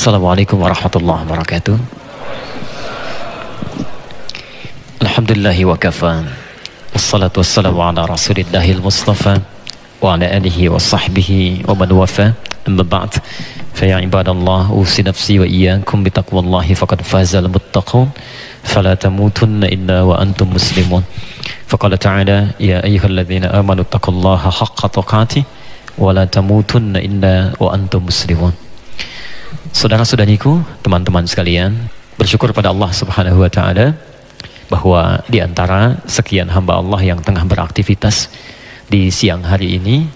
Assalamualaikum warahmatullahi wabarakatuh. Alhamdulillahi wa kafa. Wassalatu wassalamu ala rasulillahil mustafa wa ala alihi wa sahbihi wa man wafa. Amma ba'd. Fa ya ibadallah, usi nafsi wa iyyakum bi taqwallahi faqad fazal muttaqun. Fala tamutunna illa wa antum muslimun. Faqala ta'ala ya ayyuhalladzina amanu taqullaha haqqa tuqatih wa la tamutunna illa wa antum muslimun. Saudara-saudariku, teman-teman sekalian, bersyukur pada Allah Subhanahu wa taala bahwa di antara sekian hamba Allah yang tengah beraktivitas di siang hari ini,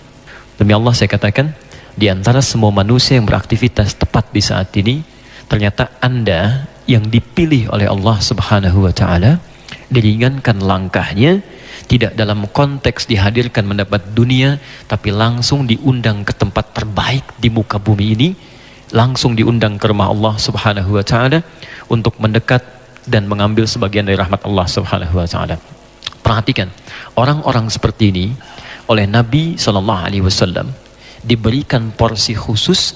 demi Allah saya katakan, di antara semua manusia yang beraktivitas tepat di saat ini, ternyata Anda yang dipilih oleh Allah Subhanahu wa taala, diringankan langkahnya, tidak dalam konteks dihadirkan mendapat dunia, tapi langsung diundang ke tempat terbaik di muka bumi ini, langsung diundang ke rumah Allah Subhanahu wa taala untuk mendekat dan mengambil sebagian dari rahmat Allah Subhanahu wa taala. Perhatikan, orang-orang seperti ini oleh Nabi SAW diberikan porsi khusus,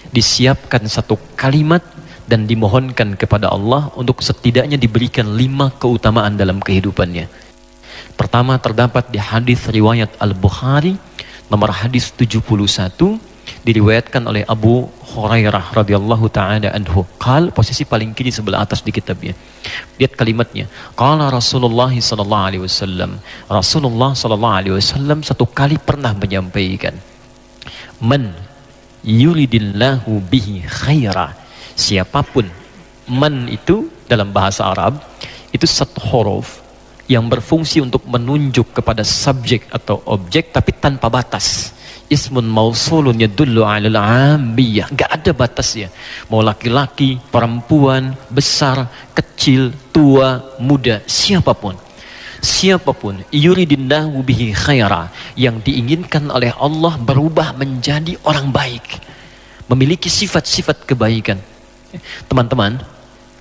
disiapkan satu kalimat dan dimohonkan kepada Allah untuk setidaknya diberikan 5 keutamaan dalam kehidupannya. Pertama, terdapat di hadis riwayat Al-Bukhari nomor hadis 71, diriwayatkan oleh Abu Hurairah radhiyallahu taala anhu. Qal, posisi paling kiri sebelah atas di kitabnya. Lihat kalimatnya. Qala Rasulullah sallallahu alaihi wasallam. Rasulullah sallallahu alaihi wasallam satu kali pernah menyampaikan, man yuridillahu bihi khaira. Siapapun, man itu dalam bahasa Arab itu satu huruf yang berfungsi untuk menunjuk kepada subjek atau objek tapi tanpa batas. Ismun mausulun yadullu alal ambiyah, gak ada batasnya. Mau laki-laki, perempuan, besar, kecil, tua, muda, siapapun. Siapapun, yuridillahu bihi khaira, yang diinginkan oleh Allah berubah menjadi orang baik, memiliki sifat-sifat kebaikan. Teman-teman,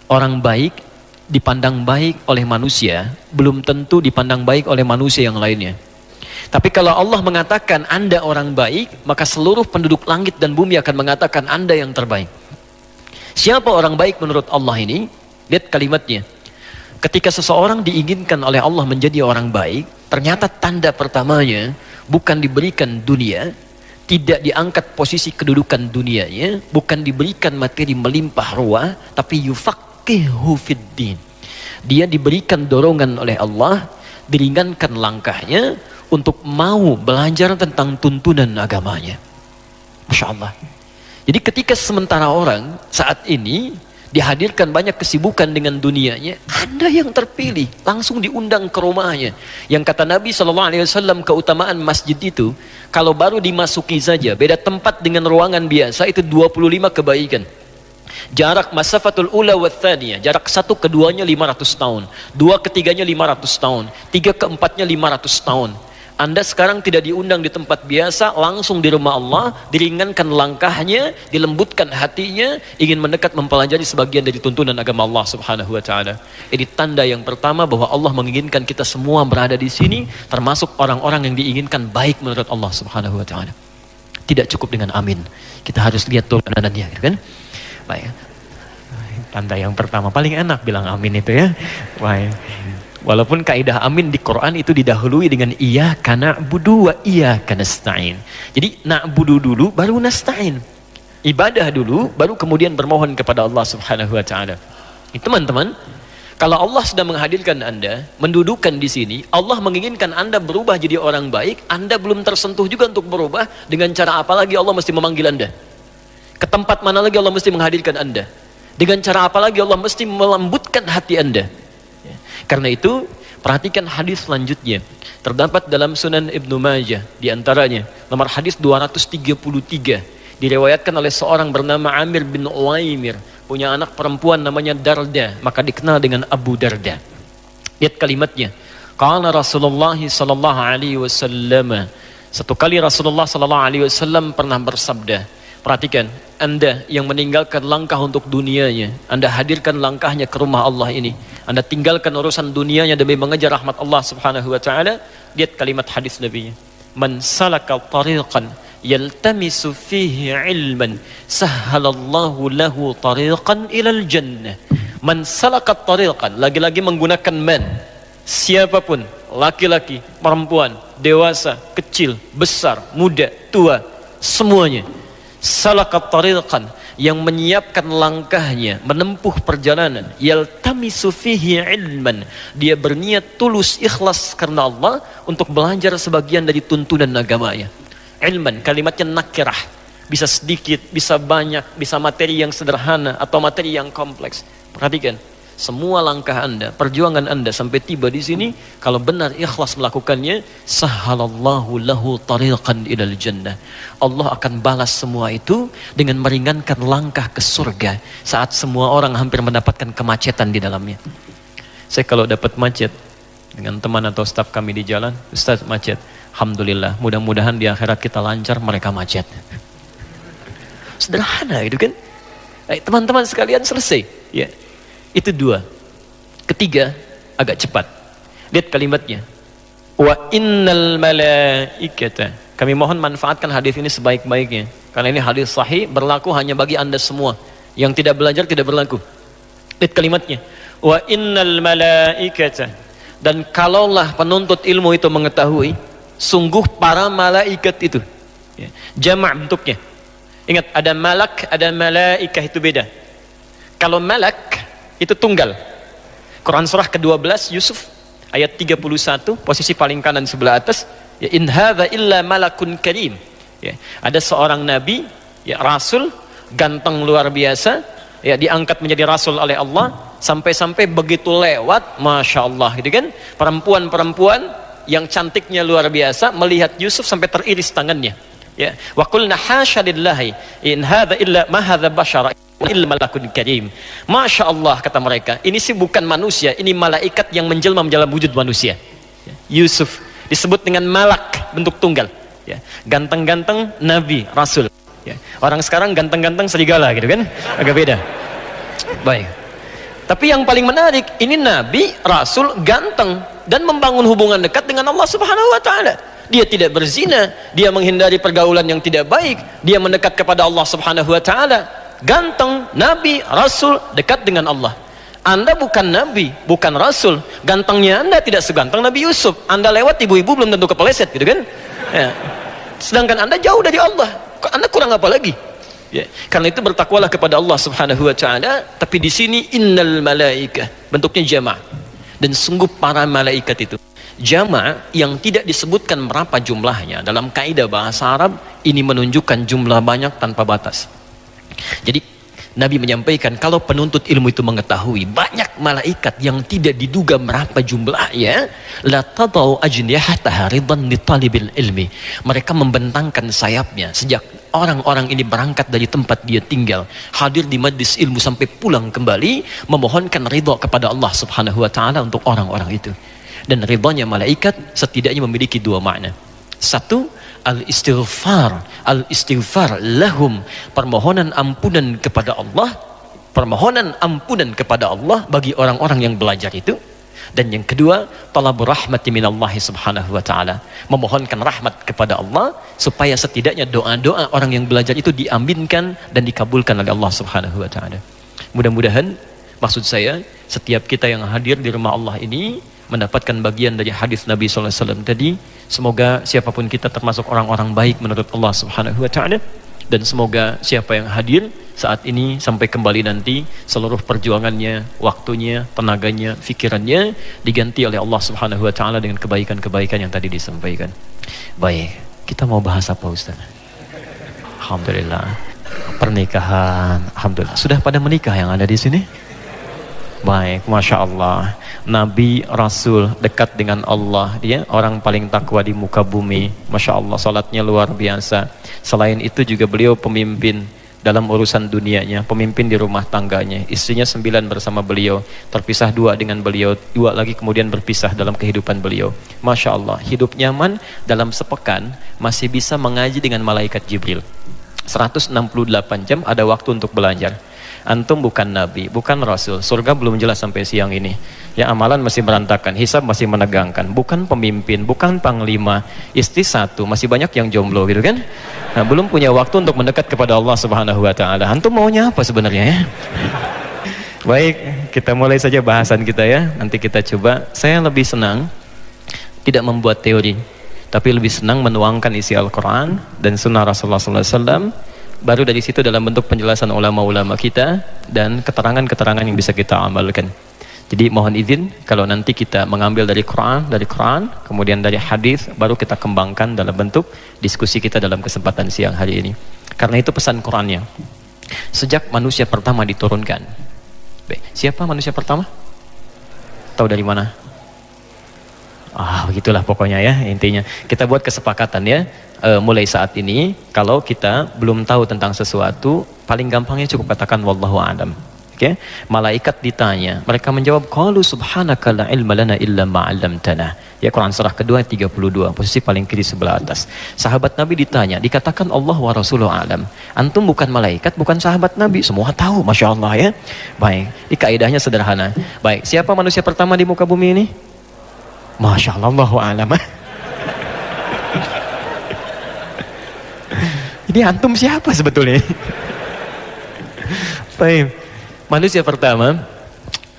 orang baik dipandang baik oleh manusia, belum tentu dipandang baik oleh manusia yang lainnya. Tapi kalau Allah mengatakan Anda orang baik, maka seluruh penduduk langit dan bumi akan mengatakan Anda yang terbaik. Siapa orang baik menurut Allah ini? Lihat kalimatnya. Ketika seseorang diinginkan oleh Allah menjadi orang baik, ternyata tanda pertamanya bukan diberikan dunia, tidak diangkat posisi kedudukan dunianya, bukan diberikan materi melimpah ruah, tapi yufaqihu fiddin. Dia diberikan dorongan oleh Allah, diringankan langkahnya untuk mau belajar tentang tuntunan agamanya. Masya Allah. Jadi ketika sementara orang saat ini dihadirkan banyak kesibukan dengan dunianya, Anda yang terpilih langsung diundang ke rumahnya. Yang kata Nabi SAW, keutamaan masjid itu, kalau baru dimasuki saja, beda tempat dengan ruangan biasa, itu 25 kebaikan. Jarak masafatul ula wa thaniyah, jarak satu keduanya 500 tahun, dua ketiganya 500 tahun, tiga keempatnya 500 tahun. Anda sekarang tidak diundang di tempat biasa, langsung di rumah Allah, diringankan langkahnya, dilembutkan hatinya, ingin mendekat mempelajari sebagian dari tuntunan agama Allah Subhanahu wa taala. Ini tanda yang pertama bahwa Allah menginginkan kita semua berada di sini, termasuk orang-orang yang diinginkan baik menurut Allah Subhanahu wa taala. Tidak cukup dengan amin. Kita harus lihat turunannya, kan? Baik. Tanda yang pertama paling enak bilang amin itu ya. Baik. Walaupun kaidah amin di Quran itu didahului dengan iyyaka na'budu wa iyyaka nasta'in. Jadi na'budu dulu baru nasta'in. Ibadah dulu baru kemudian bermohon kepada Allah Subhanahu wa taala. Teman-teman, kalau Allah sudah menghadirkan Anda, mendudukan di sini, Allah menginginkan Anda berubah jadi orang baik, Anda belum tersentuh juga untuk berubah, dengan cara apa lagi Allah mesti memanggil Anda? Ke tempat mana lagi Allah mesti menghadirkan Anda? Dengan cara apa lagi Allah mesti melembutkan hati Anda? Karena itu, perhatikan hadis selanjutnya. Terdapat dalam Sunan Ibnu Majah, di antaranya nomor hadis 233, diriwayatkan oleh seorang bernama Amir bin Uwaimir, punya anak perempuan namanya Darda, maka dikenal dengan Abu Darda. Lihat kalimatnya. Qala Rasulullah sallallahu alaihi wasallam. Satu kali Rasulullah sallallahu alaihi wasallam pernah bersabda, perhatikan, Anda yang meninggalkan langkah untuk dunianya, Anda hadirkan langkahnya ke rumah Allah ini, Anda tinggalkan urusan dunianya demi mengejar rahmat Allah Subhanahu wa taala. Lihat kalimat hadis Nabi-Nya. Man salaka tariqan yaltamisu fihi ilman sahhalallahu lahu tariqan ilal jannah. Man salakat tariqan, lagi-lagi menggunakan man. Siapapun, laki-laki, perempuan, dewasa, kecil, besar, muda, tua, semuanya. Salakat tariqan, yang menyiapkan langkahnya menempuh perjalanan, yaltamisu fihi ilman, dia berniat tulus ikhlas karena Allah untuk belajar sebagian dari tuntunan agamanya. Ilman, kalimatnya nakirah, bisa sedikit, bisa banyak, bisa materi yang sederhana atau materi yang kompleks. Perhatikan, semua langkah Anda, perjuangan Anda sampai tiba di sini, kalau benar ikhlas melakukannya, sahhalallahu lahu tariqan ilal jannah. Allah akan balas semua itu dengan meringankan langkah ke surga saat semua orang hampir mendapatkan kemacetan di dalamnya. Saya kalau dapat macet dengan teman atau staf kami di jalan, Ustaz macet, alhamdulillah, mudah-mudahan di akhirat kita lancar, mereka macet. Sederhana gitu kan? Teman-teman sekalian, selesai. Ya. Itu dua. Ketiga, agak cepat. Lihat kalimatnya. Wa innal malaikata. Kami mohon manfaatkan hadis ini sebaik-baiknya. Karena ini hadis sahih, berlaku hanya bagi Anda semua. Yang tidak belajar tidak berlaku. Lihat kalimatnya. Wa innal malaikata. Dan kalaulah penuntut ilmu itu mengetahui, sungguh para malaikat itu. Ya. Jamak bentuknya. Ingat, ada malak, ada malaikah, itu beda. Kalau malak itu tunggal. Quran surah ke-12 Yusuf ayat 31, posisi paling kanan sebelah atas, ya, in hadza illa malakun karim. Ya, ada seorang nabi, ya, rasul, ganteng luar biasa, ya, diangkat menjadi rasul oleh Allah, sampai-sampai begitu lewat, masya Allah, gitu kan, perempuan-perempuan yang cantiknya luar biasa melihat Yusuf sampai teriris tangannya. Ya, wa qulna hasya lillahi in hadza illa ma hadza bashara ilmalakun karim. Masya Allah, kata mereka, ini sih bukan manusia, ini malaikat yang menjelma dalam wujud manusia. Yusuf disebut dengan malak, bentuk tunggal. Ya. Ganteng-ganteng nabi, rasul. Ya. Orang sekarang ganteng-ganteng serigala gitu kan, agak beda. Baik. Tapi yang paling menarik, ini nabi, rasul, ganteng dan membangun hubungan dekat dengan Allah Subhanahu wa taala. Dia tidak berzina, dia menghindari pergaulan yang tidak baik, dia mendekat kepada Allah Subhanahu wa taala. Ganteng, nabi, rasul, dekat dengan Allah. Anda bukan nabi, bukan rasul, gantengnya Anda tidak seganteng Nabi Yusuf. Anda lewat ibu-ibu belum tentu kepeleset gitu kan, ya. Sedangkan Anda jauh dari Allah, Anda kurang apa lagi, ya. Karena itu bertakwalah kepada Allah Subhanahu wa taala. Tapi di sini innal malaikah, bentuknya jama', dan sungguh para malaikat itu. Jama' yang tidak disebutkan berapa jumlahnya dalam kaidah bahasa Arab, ini menunjukkan jumlah banyak tanpa batas. Jadi Nabi menyampaikan, kalau penuntut ilmu itu mengetahui banyak malaikat yang tidak diduga berapa jumlahnya, la tadau ajnihataha ridan li talibil ilmi. Mereka membentangkan sayapnya sejak orang-orang ini berangkat dari tempat dia tinggal, hadir di majlis ilmu sampai pulang kembali, memohonkan ridha kepada Allah Subhanahu wa taala untuk orang-orang itu. Dan ridhanya malaikat setidaknya memiliki dua makna. Satu, al-istighfar lahum, permohonan ampunan kepada Allah, permohonan ampunan kepada Allah bagi orang-orang yang belajar itu. Dan yang kedua, talabur rahmati minallahi subhanahu wa ta'ala, memohonkan rahmat kepada Allah supaya setidaknya doa-doa orang yang belajar itu diaminkan dan dikabulkan oleh Allah Subhanahu wa ta'ala. Mudah-mudahan, maksud saya, setiap kita yang hadir di rumah Allah ini mendapatkan bagian dari hadis Nabi SAW tadi. Semoga siapapun kita termasuk orang-orang baik menurut Allah Subhanahu wa ta'ala. Dan semoga siapa yang hadir saat ini sampai kembali nanti, seluruh perjuangannya, waktunya, tenaganya, fikirannya diganti oleh Allah Subhanahu wa ta'ala dengan kebaikan-kebaikan yang tadi disampaikan. Baik, kita mau bahas apa Ustaz? Alhamdulillah, pernikahan. Alhamdulillah, sudah pada menikah yang ada di sini? Baik, Masya Allah. Nabi, Rasul, dekat dengan Allah, dia orang paling takwa di muka bumi. Masya Allah, salatnya luar biasa. Selain itu juga beliau pemimpin dalam urusan dunianya, pemimpin di rumah tangganya. Istrinya 9 bersama beliau, terpisah 2 dengan beliau, 2 lagi kemudian berpisah dalam kehidupan beliau. Masya Allah, hidup nyaman. Dalam sepekan masih bisa mengaji dengan malaikat Jibril. 168 jam ada waktu untuk belajar. Antum bukan nabi, bukan rasul. Surga belum jelas sampai siang ini. Ya, amalan masih berantakan, hisab masih menegangkan. Bukan pemimpin, bukan panglima, istri satu, masih banyak yang jomblo gitu kan. Nah, belum punya waktu untuk mendekat kepada Allah Subhanahu wa taala. Antum maunya apa sebenarnya ya? Baik, kita mulai saja bahasan kita ya. Nanti kita coba. Saya lebih senang tidak membuat teori, tapi lebih senang menuangkan isi Al-Quran dan Sunnah Rasulullah SAW. Baru dari situ dalam bentuk penjelasan ulama-ulama kita dan keterangan-keterangan yang bisa kita amalkan. Jadi mohon izin kalau nanti kita mengambil dari Quran, kemudian dari hadis, baru kita kembangkan dalam bentuk diskusi kita dalam kesempatan siang hari ini. Karena itu pesan Qurannya. Sejak manusia pertama diturunkan. Siapa manusia pertama? Tahu dari mana? Begitulah pokoknya ya, intinya kita buat kesepakatan ya, mulai saat ini kalau kita belum tahu tentang sesuatu, paling gampangnya cukup katakan wallahu a'lam. Oke? Malaikat ditanya, mereka menjawab qalu subhanaka la ilma lana illa ma 'allamtana. Ya, Quran surah kedua 32, posisi paling kiri sebelah atas. Sahabat Nabi ditanya, dikatakan Allah wa rasuluhu a'lam. Antum bukan malaikat, bukan sahabat Nabi, semua tahu, Masya Allah ya. Baik, ini kaidahnya sederhana. Baik, siapa manusia pertama di muka bumi ini? Masya Allah, Allahu a'lam. Ini antum siapa sebetulnya? Baik. Manusia pertama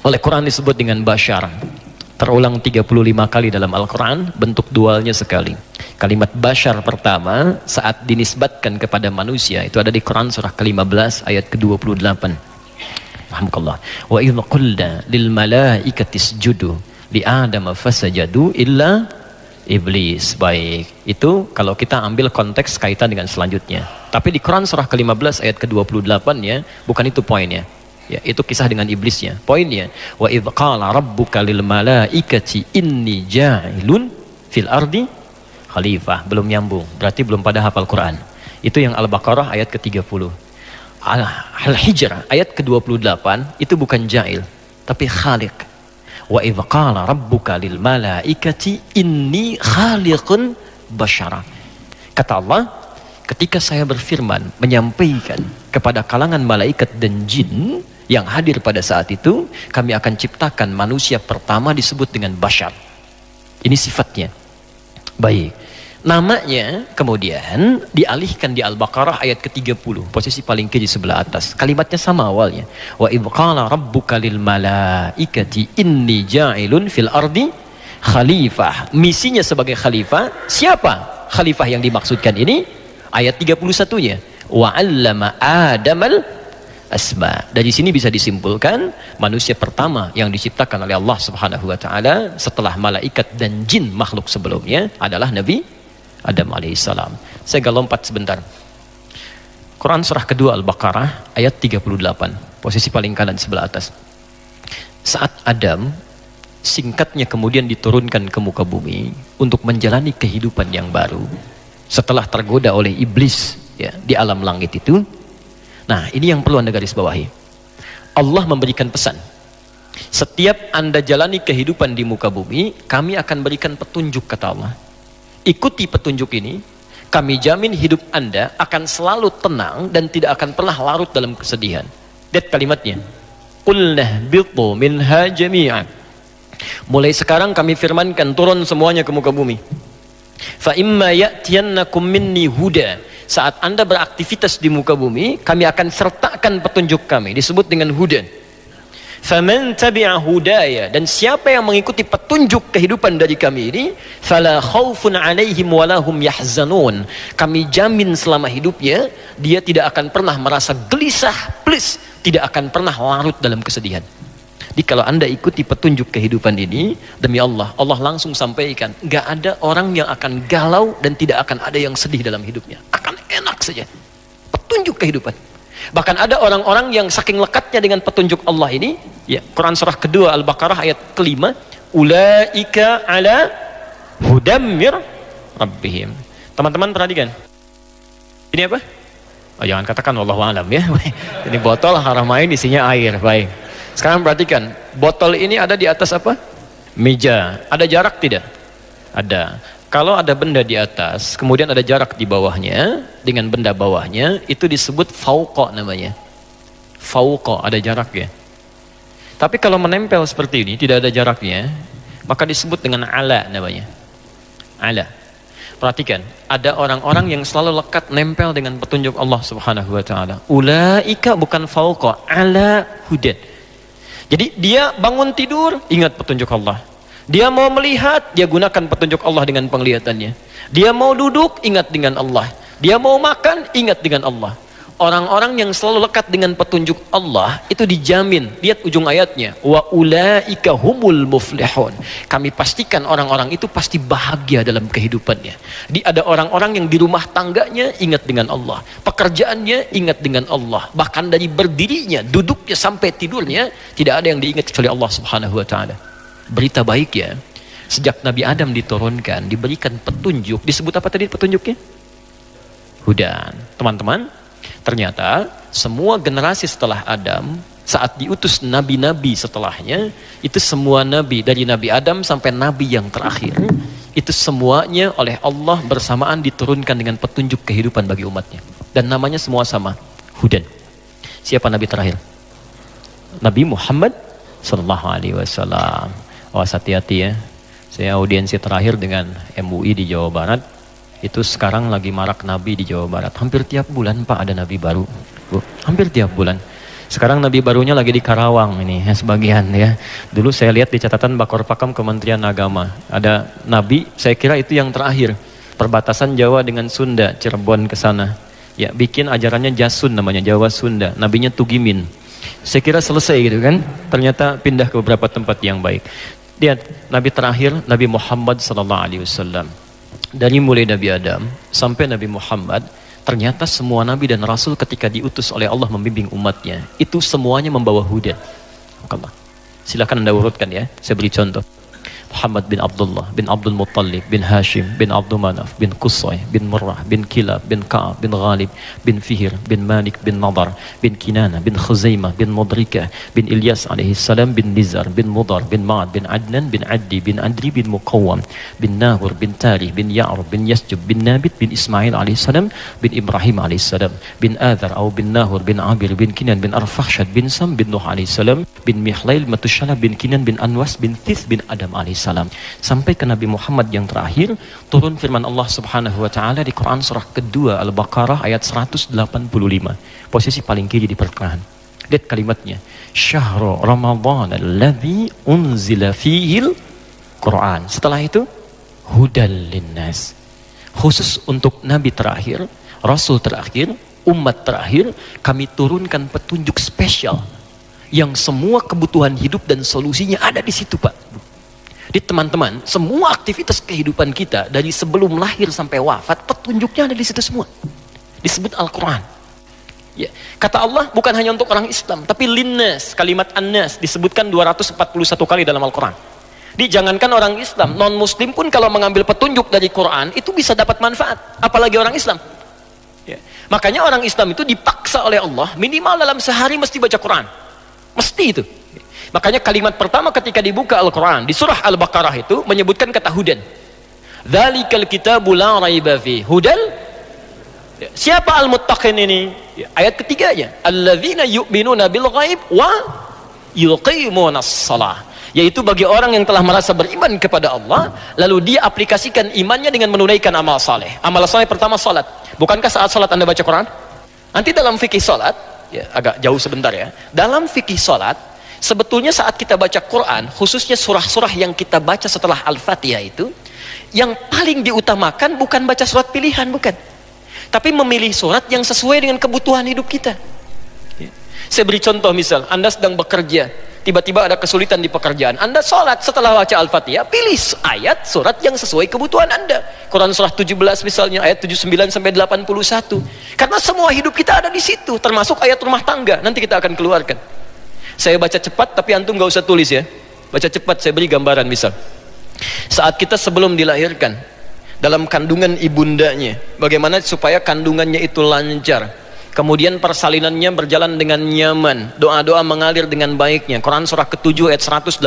oleh Quran disebut dengan Bashar. Terulang 35 kali dalam Al-Quran, bentuk dualnya sekali. Kalimat Bashar pertama saat dinisbatkan kepada manusia itu ada di Quran surah ke-15 ayat ke-28. Alhamdulillah. Wa idh qulna lil malaikati isjudu li Adam fasajadu illa iblis. Baik, itu kalau kita ambil konteks kaitan dengan selanjutnya. Tapi di Quran surah ke-15 ayat ke-28 ya, bukan itu poinnya. Ya, itu kisah dengan iblisnya. Poinnya, wa idz qala rabbuka lil malaikati inni ja'ilun fil ardi khalifah. Belum nyambung, berarti belum pada hafal Quran. Itu yang Al-Baqarah ayat ke-30. Al-Hijr ayat ke-28 itu bukan ja'il, tapi khaliq. Wa idz qala rabbuka lil malaikati inni khaliqun basyara. Kata Allah, ketika saya berfirman menyampaikan kepada kalangan malaikat dan jin yang hadir pada saat itu, kami akan ciptakan manusia pertama disebut dengan basyar. Ini sifatnya. Baik. Namanya kemudian dialihkan di Al-Baqarah ayat ke-30, posisi paling kiri sebelah atas. Kalimatnya sama awalnya. Wa idz qala rabbuka lil malaikati inni ja'ilun fil ardi khalifah. Misinya sebagai khalifah, siapa khalifah yang dimaksudkan ini? Ayat 31-nya. Wa 'allama Adamal asma. Dari sini bisa disimpulkan manusia pertama yang diciptakan oleh Allah Subhanahu wa taala setelah malaikat dan jin makhluk sebelumnya adalah Nabi Adam alaihissalam. Saya lompat sebentar. Quran surah kedua Al-Baqarah ayat 38, posisi paling kanan sebelah atas. Saat Adam singkatnya kemudian diturunkan ke muka bumi untuk menjalani kehidupan yang baru setelah tergoda oleh iblis ya, di alam langit itu. Nah, ini yang perlu Anda garis bawahi. Allah memberikan pesan. Setiap Anda jalani kehidupan di muka bumi, kami akan berikan petunjuk, kata Allah. Ikuti petunjuk ini, kami jamin hidup Anda akan selalu tenang dan tidak akan pernah larut dalam kesedihan. Lihat kalimatnya. Qulna bitu minha jami'an. Mulai sekarang kami firmankan, turun semuanya ke muka bumi. Fa imma ya'tiyannakum minni huda. Saat Anda beraktivitas di muka bumi, kami akan sertakan petunjuk kami, disebut dengan huda. Faman tabi'a hudaya, dan siapa yang mengikuti petunjuk kehidupan dari kami ini, fala khaufun 'alaihim walahum yahzanun. Kami jamin selama hidupnya dia tidak akan pernah merasa gelisah, please, tidak akan pernah larut dalam kesedihan. Jadi kalau Anda ikuti petunjuk kehidupan ini, demi Allah, Allah langsung sampaikan, gak ada orang yang akan galau dan tidak akan ada yang sedih dalam hidupnya. Akan enak saja. Petunjuk kehidupan. Bahkan ada orang-orang yang saking lekatnya dengan petunjuk Allah ini, ya, Quran surah kedua Al-Baqarah ayat kelima, ulaika ala hudamir rabbihim. Teman-teman perhatikan. Ini apa? Oh, jangan katakan wallahu alam ya. Ini botol haramain isinya air. Baik. Sekarang perhatikan, botol ini ada di atas apa? Meja. Ada jarak tidak? Ada. Kalau ada benda di atas, kemudian ada jarak di bawahnya dengan benda bawahnya, itu disebut fauqa namanya. fauqa, ada jaraknya. Tapi kalau menempel seperti ini, tidak ada jaraknya, maka disebut dengan ala namanya. Ala. Perhatikan, ada orang-orang yang selalu lekat nempel dengan petunjuk Allah Subhanahu wa taala. Ulaika bukan fauqa, ala hudan. Jadi dia bangun tidur, ingat petunjuk Allah. Dia mau melihat, dia gunakan petunjuk Allah dengan penglihatannya. Dia mau duduk, ingat dengan Allah. Dia mau makan, ingat dengan Allah. Orang-orang yang selalu lekat dengan petunjuk Allah itu dijamin. Lihat ujung ayatnya, wa ulaika humul muflihun. Kami pastikan orang-orang itu pasti bahagia dalam kehidupannya. Ada orang-orang yang di rumah tangganya ingat dengan Allah, pekerjaannya ingat dengan Allah, bahkan dari berdirinya, duduknya sampai tidurnya tidak ada yang diingat kecuali Allah Subhanahu wa taala. Berita baik ya, sejak Nabi Adam diturunkan, diberikan petunjuk. Disebut apa tadi petunjuknya? Hudan. Teman-teman, ternyata semua generasi setelah Adam, saat diutus nabi-nabi setelahnya, itu semua nabi dari Nabi Adam sampai nabi yang terakhir, itu semuanya oleh Allah bersamaan diturunkan dengan petunjuk kehidupan bagi umatnya. Dan namanya semua sama, Hudan. Siapa nabi terakhir? Nabi Muhammad sallallahu alaihi wasallam. Awas hati-hati ya. Saya audiensi terakhir dengan MUI di Jawa Barat. Itu sekarang lagi marak nabi di Jawa Barat. Hampir tiap bulan Pak ada nabi baru. Bu, hampir tiap bulan. Sekarang nabi barunya lagi di Karawang ini ya, sebagian ya. Dulu saya lihat di catatan Bakor Pakam Kementerian Agama. Ada nabi, saya kira itu yang terakhir. Perbatasan Jawa dengan Sunda, Cirebon ke sana. Ya, bikin ajarannya Jasun namanya, Jawa Sunda. Nabinya Tugimin. Saya kira selesai gitu kan. Ternyata pindah ke beberapa tempat yang baik. Lihat, nabi terakhir Nabi Muhammad sallallahu alaihi wasallam. Dari mulai Nabi Adam sampai Nabi Muhammad, ternyata semua nabi dan rasul ketika diutus oleh Allah membimbing umatnya, itu semuanya membawa hudan. Silakan Anda urutkan ya. Saya beri contoh. Muhammad bin Abdullah bin Abdul Muttalib bin Hashim bin Abdul Manaf bin Qusay bin Murrah bin Kilab bin Ka'ab bin Ghalib bin Fihir bin Malik bin Nadar bin Kinana bin Khuzaimah bin Mudrikah bin Ilyas alaihi salam bin Nizar bin Mudar bin Ma'ad bin Adnan bin Addi bin Adri bin Muqawwam bin Nahur bin Tarih bin Ya'rub bin Yasjub bin Nabit bin Ismail alaihi salam bin Ibrahim alaihi salam bin Adhar atau bin Nahur bin Abir bin Kinan bin Arfakhshad bin Sam bin Nuh alaihi salam bin Mihlail Matushala bin Kinan bin Anwas bin Thith bin Adam alaihi salam, sampai ke Nabi Muhammad yang terakhir. Turun firman Allah Subhanahu wa taala di Quran surah kedua Al-Baqarah ayat 185, posisi paling kiri di pertengahan. Lihat kalimatnya, Syahru Ramadan alladzi unzila fihil Quran. Setelah itu hudal linnas, khusus untuk nabi terakhir, rasul terakhir, umat terakhir, kami turunkan petunjuk spesial yang semua kebutuhan hidup dan solusinya ada di situ, Pak. Jadi teman-teman, semua aktivitas kehidupan kita dari sebelum lahir sampai wafat, petunjuknya ada di situ semua. Disebut Al-Quran. Ya. Kata Allah bukan hanya untuk orang Islam, tapi linnas, kalimat annas disebutkan 241 kali dalam Al-Quran. Jadi jangankan orang Islam, non-Muslim pun kalau mengambil petunjuk dari Quran, itu bisa dapat manfaat. Apalagi orang Islam. Ya. Makanya orang Islam itu dipaksa oleh Allah, minimal dalam sehari mesti baca Quran. Mesti itu. Makanya kalimat pertama ketika dibuka Al-Quran di surah Al-Baqarah itu menyebutkan kata hudan. Dzalikal kitabu la raiba fi hudan. Siapa al-muttaqin ini? Ayat ketiganya, alladzina yu'minuna bil ghaib wa yuqimunas shalah. Yaitu bagi orang yang telah merasa beriman kepada Allah, lalu dia aplikasikan imannya dengan menunaikan amal saleh. Amal saleh pertama salat. Bukankah saat salat Anda baca Quran? Nanti dalam fikih salat, ya agak jauh sebentar ya. Dalam fikih salat, sebetulnya saat kita baca Quran, khususnya surah-surah yang kita baca setelah Al-Fatihah itu, yang paling diutamakan bukan baca surat pilihan, bukan. Tapi memilih surat yang sesuai dengan kebutuhan hidup kita. Saya beri contoh, misal Anda sedang bekerja, tiba-tiba ada kesulitan di pekerjaan, Anda sholat setelah baca Al-Fatihah, pilih ayat surat yang sesuai kebutuhan Anda. Quran surah 17 misalnya, ayat 79 sampai 81. Karena semua hidup kita ada di situ, termasuk ayat rumah tangga, nanti kita akan keluarkan. Saya baca cepat, tapi antum gak usah tulis ya. Baca cepat, saya beri gambaran misal. Saat kita sebelum dilahirkan, dalam kandungan ibundanya, bagaimana supaya kandungannya itu lancar, kemudian persalinannya berjalan dengan nyaman, doa-doa mengalir dengan baiknya. Quran surah ke-7 ayat 189.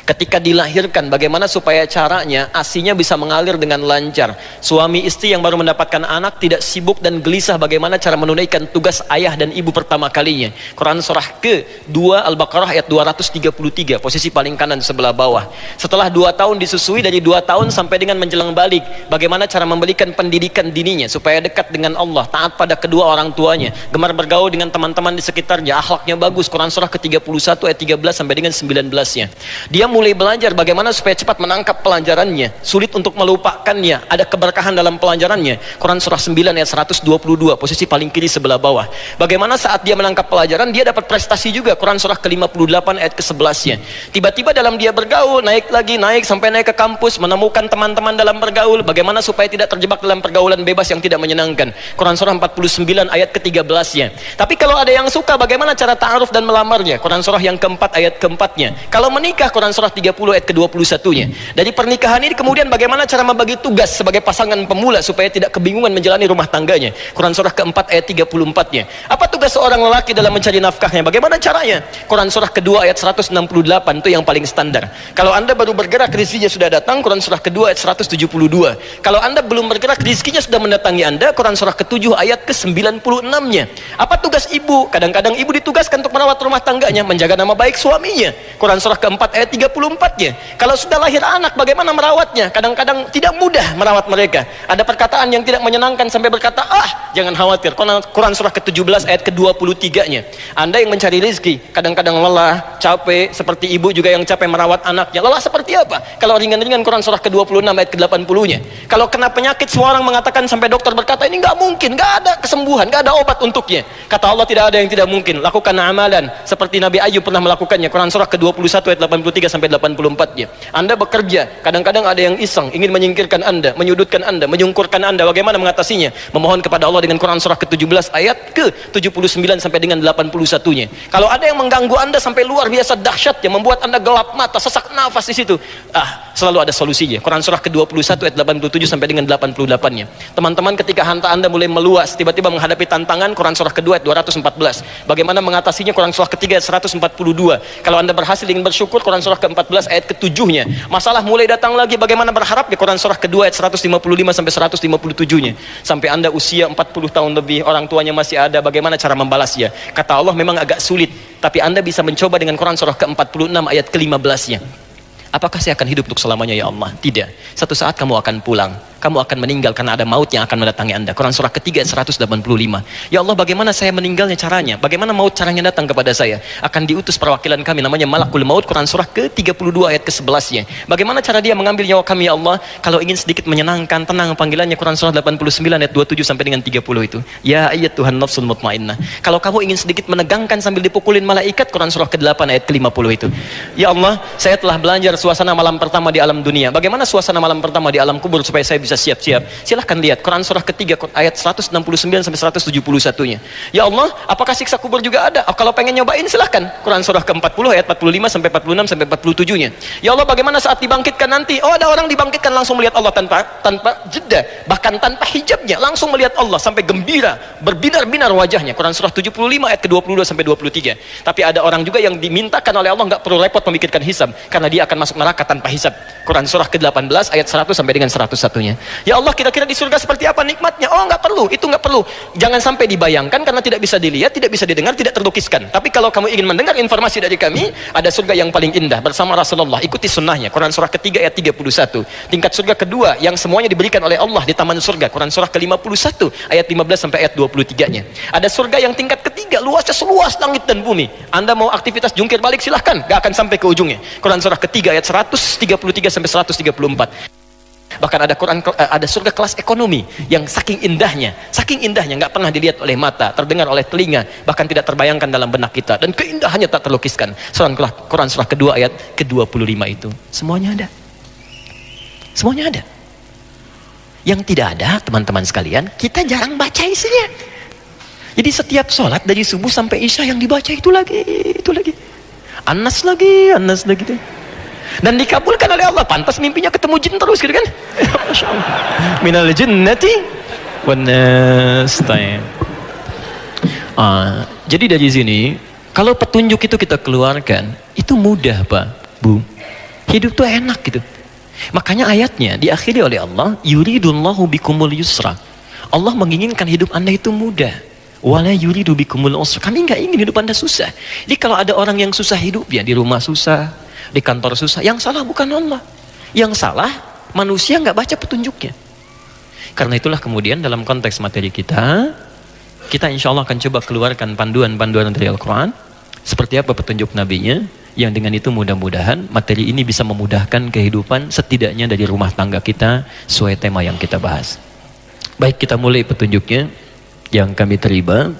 Ketika dilahirkan, bagaimana supaya caranya ASInya bisa mengalir dengan lancar. Suami istri yang baru mendapatkan anak tidak sibuk dan gelisah bagaimana cara menunaikan tugas ayah dan ibu pertama kalinya. Quran surah ke-2 Al-Baqarah ayat 233, posisi paling kanan sebelah bawah. Setelah 2 tahun disusui, dari 2 tahun sampai dengan menjelang balik, bagaimana cara memberikan pendidikan dininya supaya dekat dengan Allah, taat pada kedua orang tuanya, gemar bergaul dengan teman-teman di sekitarnya, akhlaknya bagus. Quran surah ke-31 ayat 13 sampai dengan 19-nya. Dia mulai belajar bagaimana supaya cepat menangkap pelajarannya, sulit untuk melupakannya, ada keberkahan dalam pelajarannya. Quran surah 9 ayat 122, posisi paling kiri sebelah bawah. Bagaimana saat dia menangkap pelajaran, dia dapat prestasi juga. Quran surah ke-58 ayat ke-11-nya. Tiba-tiba dalam dia bergaul, naik lagi, naik sampai naik ke kampus, menemukan teman-teman dalam bergaul, bagaimana supaya tidak terjebak dalam pergaulan bebas yang tidak menyenangkan. Quran surah 49 ayat ke-13-nya. Tapi kalau ada yang suka, bagaimana cara ta'aruf dan melamarnya? Quran surah yang keempat ayat keempatnya. Kalau menikah, Quran surah 30 ayat ke-21-nya. Dari pernikahan ini kemudian bagaimana cara membagi tugas sebagai pasangan pemula supaya tidak kebingungan menjalani rumah tangganya. Quran surah keempat ayat 34-nya. Apa tugas seorang lelaki dalam mencari nafkahnya? Bagaimana caranya? Quran surah kedua ayat 168, itu yang paling standar. Kalau Anda baru bergerak, rezekinya sudah datang, Quran surah kedua ayat 172. Kalau Anda belum bergerak, rezekinya sudah mendatangi Anda, Quran surah ke-7 ayat ke-96-nya. Apa tugas ibu? Kadang-kadang ibu ditugaskan untuk merawat rumah tangganya, menjaga nama baik suaminya. Quran surah keempat ayat 34-nya. Kalau sudah lahir anak, bagaimana merawatnya? Kadang-kadang tidak mudah merawat mereka. Ada perkataan yang tidak menyenangkan sampai berkata, jangan khawatir. Quran surah ke-17 ayat ke-23-nya. Anda yang mencari rezeki, kadang-kadang lelah, capek, seperti ibu juga yang capek merawat anaknya. Lelah seperti apa? Kalau ringan-ringan, Quran surah ke-26 ayat ke-80-nya. Kalau kena penyakit, semua orang mengatakan sampai dokter berkata, ini nggak mungkin, nggak ada kesembuhan, nggak ada obat untuknya. Kata Allah, tidak ada yang tidak mungkin. Lakukan amalan seperti Nabi Ayub pernah melakukannya. Quran surah ke-21 ayat 83 sampai 84-nya. Anda bekerja, kadang-kadang ada yang iseng, ingin menyingkirkan Anda, menyudutkan Anda, menyungkurkan Anda. Bagaimana mengatasinya? Memohon kepada Allah dengan Quran surah ke-17 ayat ke-79 sampai dengan 81-nya. Kalau ada yang mengganggu Anda sampai luar biasa dahsyat yang membuat Anda gelap mata, sesak nafas di situ, selalu ada solusinya. Quran surah ke-21 ayat 87 sampai dengan 88-nya. Teman-teman, ketika harta Anda mulai meluas, tiba-tiba menghadapi tantangan, Quran surah kedua ayat 214. Bagaimana mengatasinya? Quran surah ketiga ayat 142. Kalau Anda berhasil ingin bersyukur, Quran surah ke-14 ayat ke-7-nya. Masalah mulai datang lagi, bagaimana berharap? Di Quran surah kedua ayat 155 sampai 157-nya. Sampai Anda usia 40 tahun lebih, orang tuanya masih ada, bagaimana cara membalasnya? Kata Allah, memang agak sulit, tapi Anda bisa mencoba dengan Quran surah ke-46 ayat ke-15-nya. Apakah saya akan hidup untuk selamanya ya Allah? Tidak. Satu saat kamu akan pulang, kamu akan meninggal karena ada maut yang akan mendatangi Anda. Quran surah ketiga 185. Ya Allah, bagaimana saya meninggalnya caranya? Bagaimana maut caranya datang kepada saya? Akan diutus perwakilan kami namanya Malakul Maut. Quran surah ke-32 ayat ke-11-nya. Bagaimana cara dia mengambil nyawa kami ya Allah? Kalau ingin sedikit menyenangkan, tenang panggilannya. Quran surah 89 ayat 27 sampai dengan 30 itu. Ya ayyatuhan nafsul mutmainnah. Kalau kamu ingin sedikit menegangkan sambil dipukulin malaikat, Quran surah ke-8 ayat ke-50 itu. Ya Allah, saya telah belajar suasana malam pertama di alam dunia. Bagaimana suasana malam pertama di alam kubur supaya saya bisa siap-siap? Silahkan lihat Quran surah ketiga ayat 169 sampai 171-nya. Ya Allah, apakah siksa kubur juga ada? Kalau pengen nyobain silahkan. Quran surah ke-40 ayat 45 sampai 46 sampai 47-nya. Ya Allah, bagaimana saat dibangkitkan nanti? Ada orang dibangkitkan langsung melihat Allah tanpa jeda, bahkan tanpa hijabnya, langsung melihat Allah sampai gembira, berbinar-binar wajahnya. Quran surah 75 ayat ke-22 sampai 23. Tapi ada orang juga yang dimintakan oleh Allah nggak perlu repot memikirkan hisab karena dia akan masuk neraka tanpa hisab. Quran surah ke-18 ayat 100 sampai dengan 101-nya. Ya Allah, kira-kira di surga seperti apa nikmatnya? Nggak perlu, itu nggak perlu. Jangan sampai dibayangkan karena tidak bisa dilihat, tidak bisa didengar, tidak terlukiskan. Tapi kalau kamu ingin mendengar informasi dari kami, ada surga yang paling indah bersama Rasulullah. Ikuti sunnahnya. Quran surah ketiga ayat 31. Tingkat surga kedua yang semuanya diberikan oleh Allah di taman surga. Quran surah ke-51 ayat 15 sampai ayat 23-nya. Ada surga yang tingkat ketiga, luasnya seluas langit dan bumi. Anda mau aktivitas jungkir balik silahkan, nggak akan sampai ke ujungnya. Quran surah ketiga ayat 133 sampai 134. Bahkan ada surga kelas ekonomi yang saking indahnya nggak pernah dilihat oleh mata, terdengar oleh telinga, bahkan tidak terbayangkan dalam benak kita, dan keindahannya tak terlukiskan. Quran surah kedua ayat ke-25 itu semuanya ada. Yang tidak ada, teman-teman sekalian, kita jarang baca isinya. Jadi setiap sholat dari subuh sampai isya yang dibaca itu lagi Anas lagi tuh. Dan dikabulkan oleh Allah. Pantas mimpinya ketemu jin terus gitu kan. Masya Allah. Minal jinnati wan nas. Jadi dari sini, kalau petunjuk itu kita keluarkan, itu mudah Pak, Bu. Hidup tuh enak gitu. Makanya ayatnya diakhiri oleh Allah, yuridullahu bikumul yusra. Allah menginginkan hidup Anda itu mudah. Wala yuridu bikumul usra. Kami nggak ingin hidup Anda susah. Jadi kalau ada orang yang susah hidup, ya di rumah susah, di kantor susah, yang salah bukan Allah. Yang salah manusia nggak baca petunjuknya. Karena itulah kemudian dalam konteks materi kita insya Allah akan coba keluarkan panduan-panduan dari Al-Quran. Seperti apa petunjuk nabinya, yang dengan itu mudah-mudahan materi ini bisa memudahkan kehidupan setidaknya dari rumah tangga kita sesuai tema yang kita bahas. Baik, kita mulai petunjuknya yang kami terima,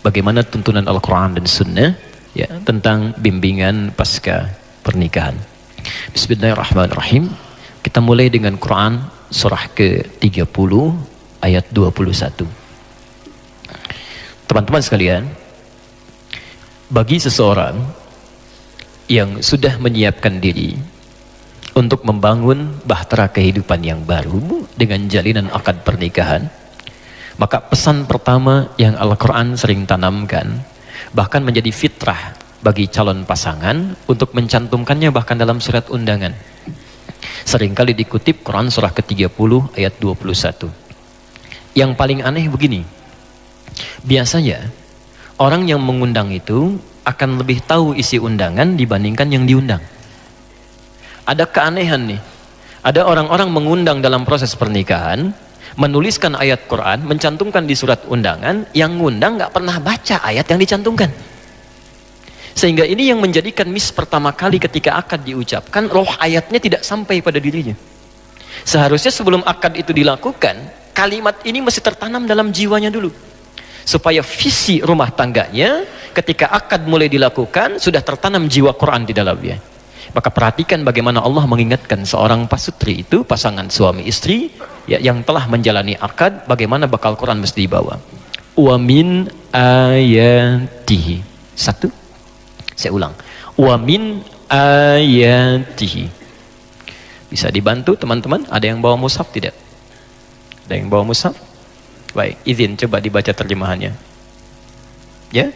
bagaimana tuntunan Al-Quran dan Sunnah ya, tentang bimbingan pasca pernikahan. Bismillahirrahmanirrahim. Kita mulai dengan Quran surah ke-30 ayat 21. Teman-teman sekalian, bagi seseorang yang sudah menyiapkan diri untuk membangun bahtera kehidupan yang baru dengan jalinan akad pernikahan, maka pesan pertama yang Al-Quran sering tanamkan, bahkan menjadi fitrah bagi calon pasangan untuk mencantumkannya bahkan dalam surat undangan. Seringkali dikutip Quran surah ke-30 ayat 21. Yang paling aneh begini, biasanya orang yang mengundang itu akan lebih tahu isi undangan dibandingkan yang diundang. Ada keanehan nih, ada orang-orang mengundang dalam proses pernikahan, menuliskan ayat Quran, mencantumkan di surat undangan, yang ngundang gak pernah baca ayat yang dicantumkan. Sehingga ini yang menjadikan miss pertama kali ketika akad diucapkan, roh ayatnya tidak sampai pada dirinya. Seharusnya sebelum akad itu dilakukan, kalimat ini mesti tertanam dalam jiwanya dulu, supaya visi rumah tangganya ketika akad mulai dilakukan sudah tertanam jiwa Quran di dalamnya. Maka perhatikan bagaimana Allah mengingatkan seorang pasutri itu, pasangan suami istri ya, yang telah menjalani akad, bagaimana bakal Quran mesti dibawa. Wa min ayatihi. Satu, saya ulang. Wa min ayatihi. Bisa dibantu teman-teman? Ada yang bawa mushaf tidak? Ada yang bawa mushaf? Baik, izin coba dibaca terjemahannya. Ya?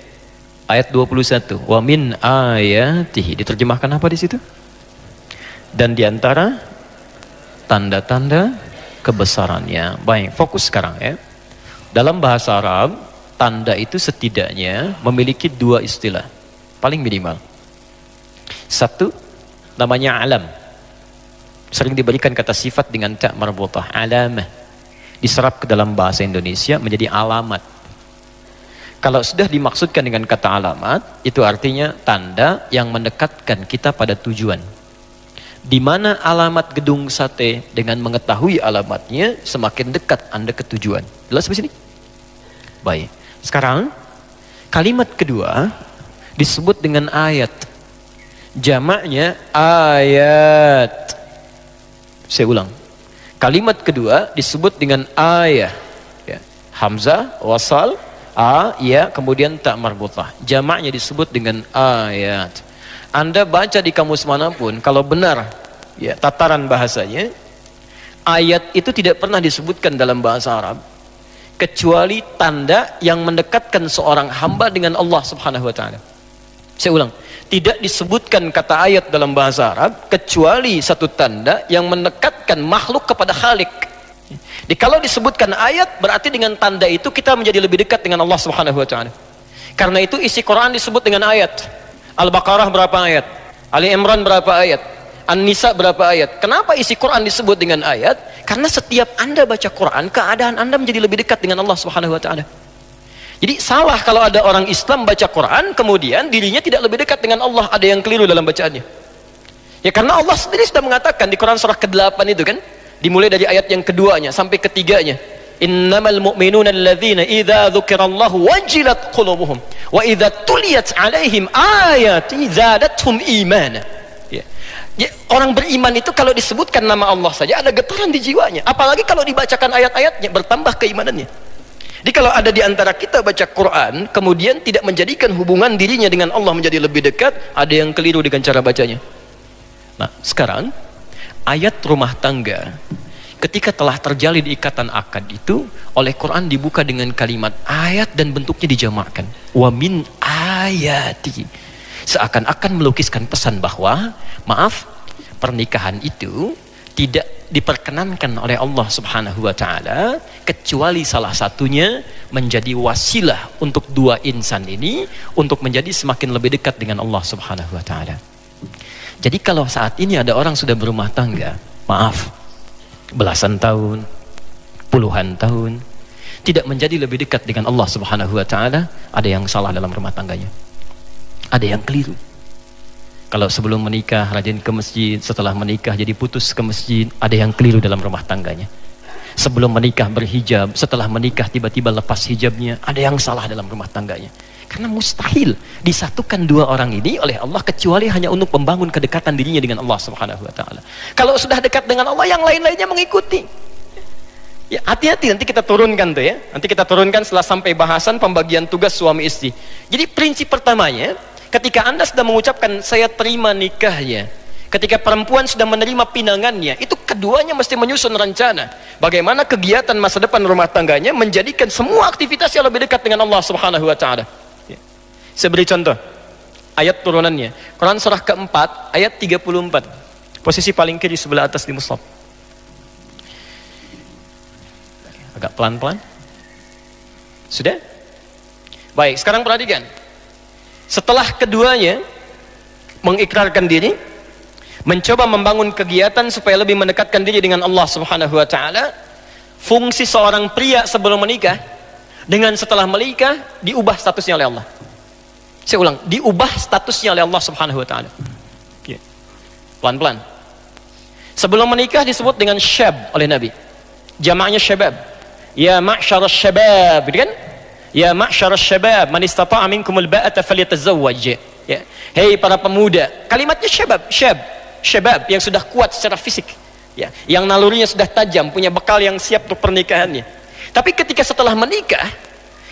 Ayat 21. Wa min ayatihi. Diterjemahkan apa di situ? Dan diantara tanda-tanda kebesarannya. Baik, fokus sekarang ya. Dalam bahasa Arab, tanda itu setidaknya memiliki dua istilah. Paling minimal. Satu, namanya alam. Sering diberikan kata sifat dengan ta' marbutah. Alamah. Diserap ke dalam bahasa Indonesia menjadi alamat. Kalau sudah dimaksudkan dengan kata alamat, itu artinya tanda yang mendekatkan kita pada tujuan. Di mana alamat gedung sate, dengan mengetahui alamatnya, semakin dekat Anda ke tujuan. Jelas di sini? Baik. Sekarang, kalimat kedua disebut dengan ayat. Jamaknya ayat. Saya ulang. Kalimat kedua disebut dengan ayah. Ya. Hamzah, wasal, a, ya, kemudian tak marbutah. Jamaknya disebut dengan ayat. Anda baca di kamus manapun, kalau benar ya tataran bahasanya, ayat itu tidak pernah disebutkan dalam bahasa Arab kecuali tanda yang mendekatkan seorang hamba dengan Allah Subhanahu wa taala. Saya ulang, tidak disebutkan kata ayat dalam bahasa Arab kecuali satu tanda yang mendekatkan makhluk kepada Khalik. Jadi kalau disebutkan ayat, berarti dengan tanda itu kita menjadi lebih dekat dengan Allah Subhanahu wa taala. Karena itu isi Quran disebut dengan ayat. Al-Baqarah berapa ayat? Ali Imran berapa ayat? An-Nisa berapa ayat? Kenapa isi Quran disebut dengan ayat? Karena setiap Anda baca Quran, keadaan Anda menjadi lebih dekat dengan Allah Subhanahu wa taala. Jadi salah kalau ada orang Islam baca Quran kemudian dirinya tidak lebih dekat dengan Allah, ada yang keliru dalam bacaannya. Ya karena Allah sendiri sudah mengatakan di Quran surah ke-8 itu kan, dimulai dari ayat yang keduanya sampai ketiganya. Innamal mu'minuna alladzina idza dzukirallahu wajilat qulubuhum wa idza tuliyat 'alaihim ayati zadatuhum imana. Ya. Ya, orang beriman itu kalau disebutkan nama Allah saja ada getaran di jiwanya. Apalagi kalau dibacakan ayat-ayatnya bertambah keimanannya. Jadi kalau ada di antara kita baca Quran kemudian tidak menjadikan hubungan dirinya dengan Allah menjadi lebih dekat, ada yang keliru dengan cara bacanya. Nah, sekarang ayat rumah tangga ketika telah terjalin ikatan akad itu oleh Quran dibuka dengan kalimat ayat dan bentuknya dijamakkan. Wa min ayati. Seakan-akan melukiskan pesan bahwa maaf, pernikahan itu tidak diperkenankan oleh Allah Subhanahu wa taala kecuali salah satunya menjadi wasilah untuk dua insan ini untuk menjadi semakin lebih dekat dengan Allah Subhanahu wa taala. Jadi kalau saat ini ada orang sudah berumah tangga, maaf, belasan tahun, puluhan tahun, tidak menjadi lebih dekat dengan Allah Subhanahu wa taala, ada yang salah dalam rumah tangganya. Ada yang keliru. Kalau sebelum menikah rajin ke masjid, setelah menikah jadi putus ke masjid, ada yang keliru dalam rumah tangganya. Sebelum menikah berhijab, setelah menikah tiba-tiba lepas hijabnya, ada yang salah dalam rumah tangganya. Karena mustahil disatukan dua orang ini oleh Allah kecuali hanya untuk membangun kedekatan dirinya dengan Allah Subhanahu wa taala. Kalau sudah dekat dengan Allah, yang lain-lainnya mengikuti. Ya, hati-hati, nanti kita turunkan tuh ya. Nanti kita turunkan setelah sampai bahasan pembagian tugas suami istri. Jadi prinsip pertamanya, ketika Anda sudah mengucapkan saya terima nikahnya, ketika perempuan sudah menerima pinangannya, itu keduanya mesti menyusun rencana bagaimana kegiatan masa depan rumah tangganya menjadikan semua aktivitas yang lebih dekat dengan Allah Subhanahu wa taala. Ya. Saya beri contoh ayat turunannya. Quran surah keempat ayat 34. Posisi paling kiri sebelah atas di mushaf. Agak pelan-pelan. Sudah? Baik, sekarang perhatikan. Setelah keduanya mengikrarkan diri, mencoba membangun kegiatan supaya lebih mendekatkan diri dengan Allah Subhanahu wa taala, fungsi seorang pria sebelum menikah dengan setelah menikah diubah statusnya oleh Allah. Saya ulang, diubah statusnya oleh Allah Subhanahu wa taala. Pelan-pelan. Sebelum menikah disebut dengan syab oleh Nabi. Jamaknya syabab. Ya ma'syarasy syabab, gitu kan? Ya ma'syarasy syabab, man istata'a minkumul ba'ata falyatazawwaj. Ya. Hei para pemuda. Kalimatnya syabab yang sudah kuat secara fisik. Ya, yang nalurinya sudah tajam, punya bekal yang siap untuk pernikahannya. Tapi ketika setelah menikah,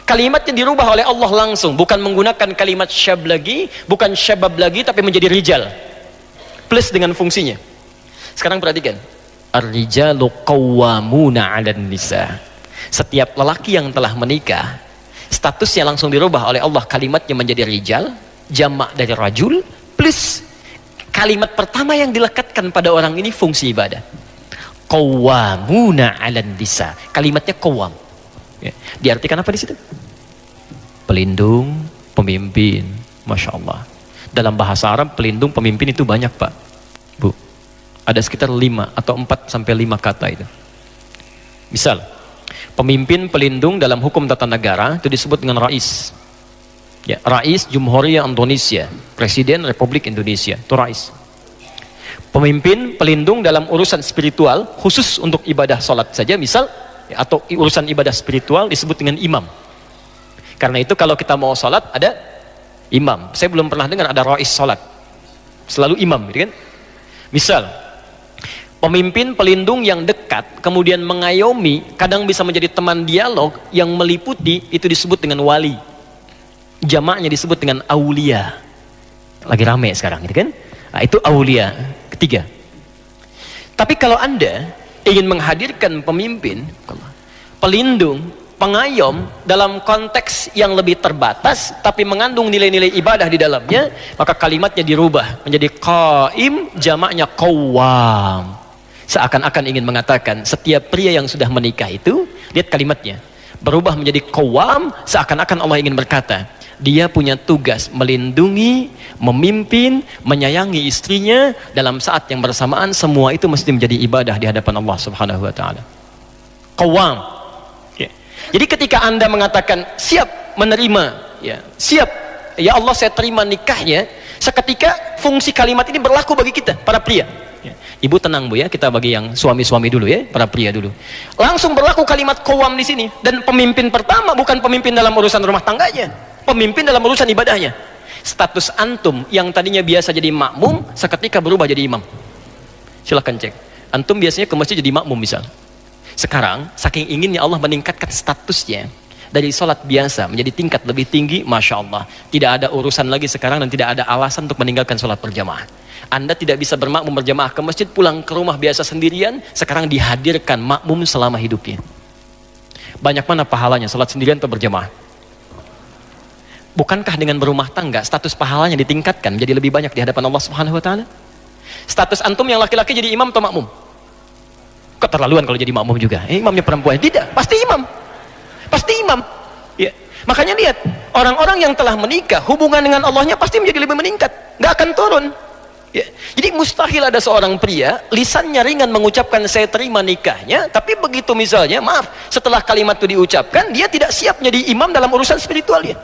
kalimatnya dirubah oleh Allah langsung, bukan menggunakan kalimat syab lagi, bukan syabab lagi, tapi menjadi rijal. Plus dengan fungsinya. Sekarang perhatikan. Ar-rijalu qawwamuna 'alan nisa. Setiap lelaki yang telah menikah, statusnya langsung dirubah oleh Allah, kalimatnya menjadi rijal, jamak dari rajul, plus kalimat pertama yang dilekatkan pada orang ini fungsi ibadah. Qawwamuna 'alan nisa. Kalimatnya qawwam. Ya. Diartikan apa di situ? Pelindung, pemimpin. Masya Allah. Dalam bahasa Arab, pelindung, pemimpin itu banyak, Pak. Bu. Ada sekitar 5 atau 4 sampai 5 kata itu. Misal, pemimpin pelindung dalam hukum tata negara itu disebut dengan rais. Ya, Rais Jumhuriyah Indonesia, Presiden Republik Indonesia, itu rais. Pemimpin pelindung dalam urusan spiritual khusus untuk ibadah salat saja misal, ya, atau urusan ibadah spiritual disebut dengan imam. Karena itu kalau kita mau salat ada imam. Saya belum pernah dengar ada rais salat. Selalu imam, gitu kan? Misal pemimpin pelindung yang dekat, kemudian mengayomi, kadang bisa menjadi teman dialog yang meliputi, itu disebut dengan wali. Jamaknya disebut dengan aulia. Lagi rame sekarang, gitu kan? Nah, itu aulia ketiga. Tapi kalau Anda ingin menghadirkan pemimpin, pelindung, pengayom dalam konteks yang lebih terbatas, tapi mengandung nilai-nilai ibadah di dalamnya, maka kalimatnya dirubah menjadi qaim, jamaknya qawwam. Seakan-akan ingin mengatakan setiap pria yang sudah menikah itu, lihat kalimatnya, berubah menjadi qawwam, seakan-akan Allah ingin berkata, dia punya tugas melindungi, memimpin, menyayangi istrinya, dalam saat yang bersamaan semua itu mesti menjadi ibadah di hadapan Allah Subhanahu wa taala. Qawwam. Ya. Jadi ketika Anda mengatakan siap menerima, ya, siap, ya Allah saya terima nikahnya, seketika fungsi kalimat ini berlaku bagi kita para pria. Ibu tenang Bu ya, kita bagi yang suami-suami dulu ya, para pria dulu. Langsung berlaku kalimat qawwam di sini, dan pemimpin pertama bukan pemimpin dalam urusan rumah tangganya, pemimpin dalam urusan ibadahnya. Status antum yang tadinya biasa jadi makmum, seketika berubah jadi imam. Silahkan cek. Antum biasanya ke masjid jadi makmum misal. Sekarang saking inginnya Allah meningkatkan statusnya dari sholat biasa menjadi tingkat lebih tinggi, Masya Allah. Tidak ada urusan lagi sekarang dan tidak ada alasan untuk meninggalkan sholat berjamaah. Anda tidak bisa bermakmum berjamaah ke masjid, pulang ke rumah biasa sendirian, sekarang dihadirkan makmum selama hidupnya. Banyak mana pahalanya sholat sendirian atau berjamaah? Bukankah dengan berumah tangga status pahalanya ditingkatkan menjadi lebih banyak di hadapan Allah Subhanahu wa taala? Status antum yang laki-laki jadi imam atau makmum? Keterlaluan kalau jadi makmum juga. Imamnya perempuan. Tidak, pasti imam. Pasti imam. Ya. Makanya lihat, orang-orang yang telah menikah, hubungan dengan Allahnya pasti menjadi lebih meningkat. Nggak akan turun. Ya. Jadi mustahil ada seorang pria lisannya ringan mengucapkan saya terima nikahnya, tapi begitu misalnya maaf setelah kalimat itu diucapkan dia tidak siap menjadi imam dalam urusan spiritualnya.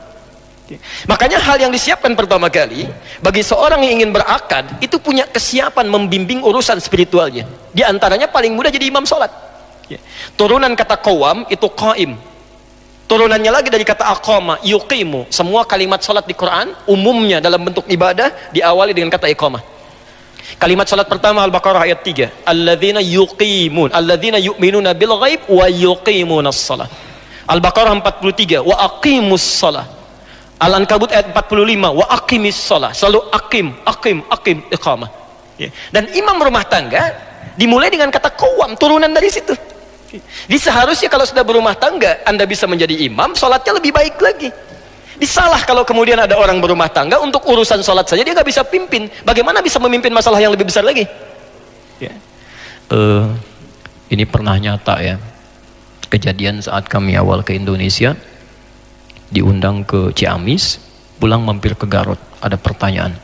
Ya. Makanya hal yang disiapkan pertama kali bagi seorang yang ingin berakad itu punya kesiapan membimbing urusan spiritualnya. Di antaranya paling mudah jadi imam sholat. Ya. Turunan kata qawam itu qaim. Turunannya lagi dari kata aqama, yuqimu. Semua kalimat sholat di Quran umumnya dalam bentuk ibadah diawali dengan kata iqamah. Kalimat salat pertama Al-Baqarah ayat 3. Alladzina yuqimun, alladzina yu'minuna bil ghaib wa yuqimunas shalah. Al-Baqarah 43, wa aqimus shalah. Al-Ankabut ayat 45, wa aqimis shalah. Selalu aqim, iqamah. Ya. Dan imam rumah tangga dimulai dengan kata qawam, turunan dari situ. Jadi seharusnya kalau sudah berumah tangga Anda bisa menjadi imam, salatnya lebih baik lagi. Disalah kalau kemudian ada orang berumah tangga untuk urusan sholat saja dia nggak bisa pimpin. Bagaimana bisa memimpin masalah yang lebih besar lagi? Ya. Ini pernah nyata ya. Kejadian saat kami awal ke Indonesia, diundang ke Ciamis, pulang mampir ke Garut. Ada pertanyaan,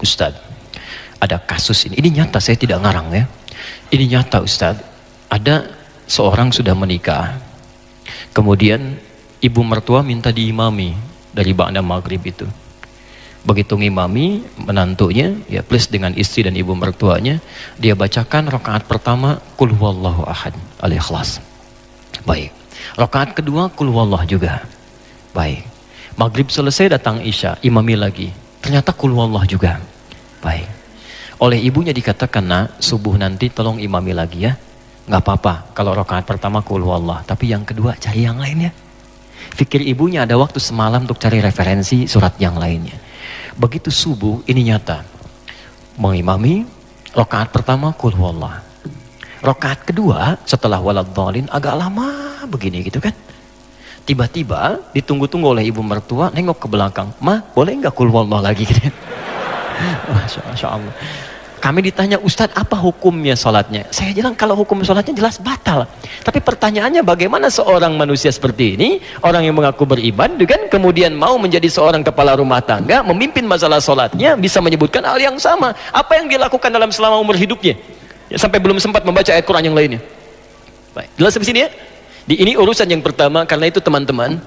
Ustadz, ada kasus ini. Ini nyata, saya tidak ngarang ya. Ini nyata Ustadz. Ada seorang sudah menikah, kemudian ibu mertua minta diimami dari ba'da maghrib itu. Begitu ngimami menantunya, ya plus dengan istri dan ibu mertuanya, dia bacakan rakaat pertama qul huwallahu ahad al-ikhlas. Baik. Rakaat kedua qul huwallah juga. Baik. Maghrib selesai datang isya, imami lagi. Ternyata qul huwallah juga. Baik. Oleh ibunya dikatakan, "Nak, subuh nanti tolong imami lagi ya." Nggak apa-apa kalau rakaat pertama qul huwallah, tapi yang kedua cari yang lainnya. Fikir ibunya ada waktu semalam untuk cari referensi surat yang lainnya. Begitu subuh, ini nyata. Mengimami, rakaat pertama qul huwallah. Rakaat kedua setelah waladhdallin agak lama begini gitu kan. Tiba-tiba ditunggu-tunggu oleh ibu mertua, nengok ke belakang. "Ma, boleh nggak qul huwallah lagi?" Gitu. Masya Allah. Kami ditanya, "Ustadz, apa hukumnya sholatnya?" Saya bilang, kalau hukum sholatnya jelas batal. Tapi pertanyaannya bagaimana seorang manusia seperti ini, orang yang mengaku beriman, kan, kemudian mau menjadi seorang kepala rumah tangga, memimpin masalah sholatnya, bisa menyebutkan hal yang sama. Apa yang dia lakukan dalam selama umur hidupnya? Ya, sampai belum sempat membaca ayat Quran yang lainnya. Baik, jelas sampai sini ya? Ini urusan yang pertama, karena itu teman-teman,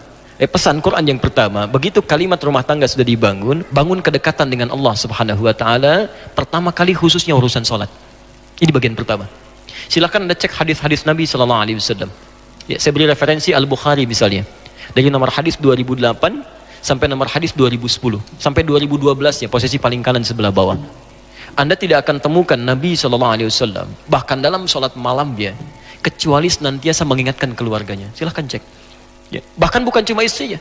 pesan Quran yang pertama, begitu kalimat rumah tangga sudah dibangun, bangun kedekatan dengan Allah Subhanahu wa taala, pertama kali khususnya urusan salat. Ini bagian pertama. Silakan Anda cek hadis-hadis Nabi sallallahu alaihi wasallam. Ya, saya beri referensi Al-Bukhari misalnya. Dari nomor hadis 2008 sampai nomor hadis 2010, sampai 2012 ya, posisi paling kanan sebelah bawah. Anda tidak akan temukan Nabi sallallahu alaihi wasallam bahkan dalam salat malam dia kecuali senantiasa mengingatkan keluarganya. Silakan cek. Ya, bahkan bukan cuma istrinya,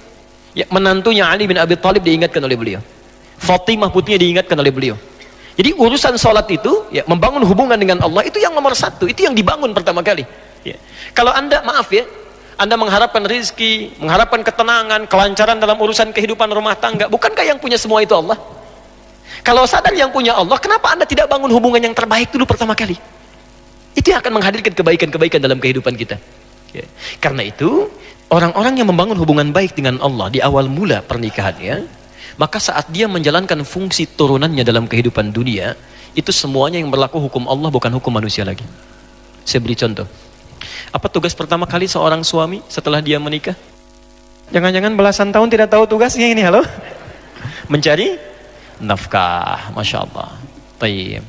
ya, menantunya Ali bin Abi Thalib diingatkan oleh beliau, Fatimah putrinya diingatkan oleh beliau. Jadi urusan sholat itu, ya, membangun hubungan dengan Allah itu yang nomor satu, itu yang dibangun pertama kali. Ya. Kalau Anda, maaf ya, Anda mengharapkan rizki, mengharapkan ketenangan, kelancaran dalam urusan kehidupan rumah tangga, bukankah yang punya semua itu Allah? Kalau sadar yang punya Allah, kenapa Anda tidak bangun hubungan yang terbaik dulu pertama kali? Itu yang akan menghadirkan kebaikan-kebaikan dalam kehidupan kita. Ya. Karena itu orang-orang yang membangun hubungan baik dengan Allah di awal mula pernikahannya, maka saat dia menjalankan fungsi turunannya dalam kehidupan dunia, itu semuanya yang berlaku hukum Allah, bukan hukum manusia lagi. Saya beri contoh. Apa tugas pertama kali seorang suami setelah dia menikah? Jangan-jangan belasan tahun tidak tahu tugasnya ini, halo? Mencari nafkah, Masya Allah. Baik.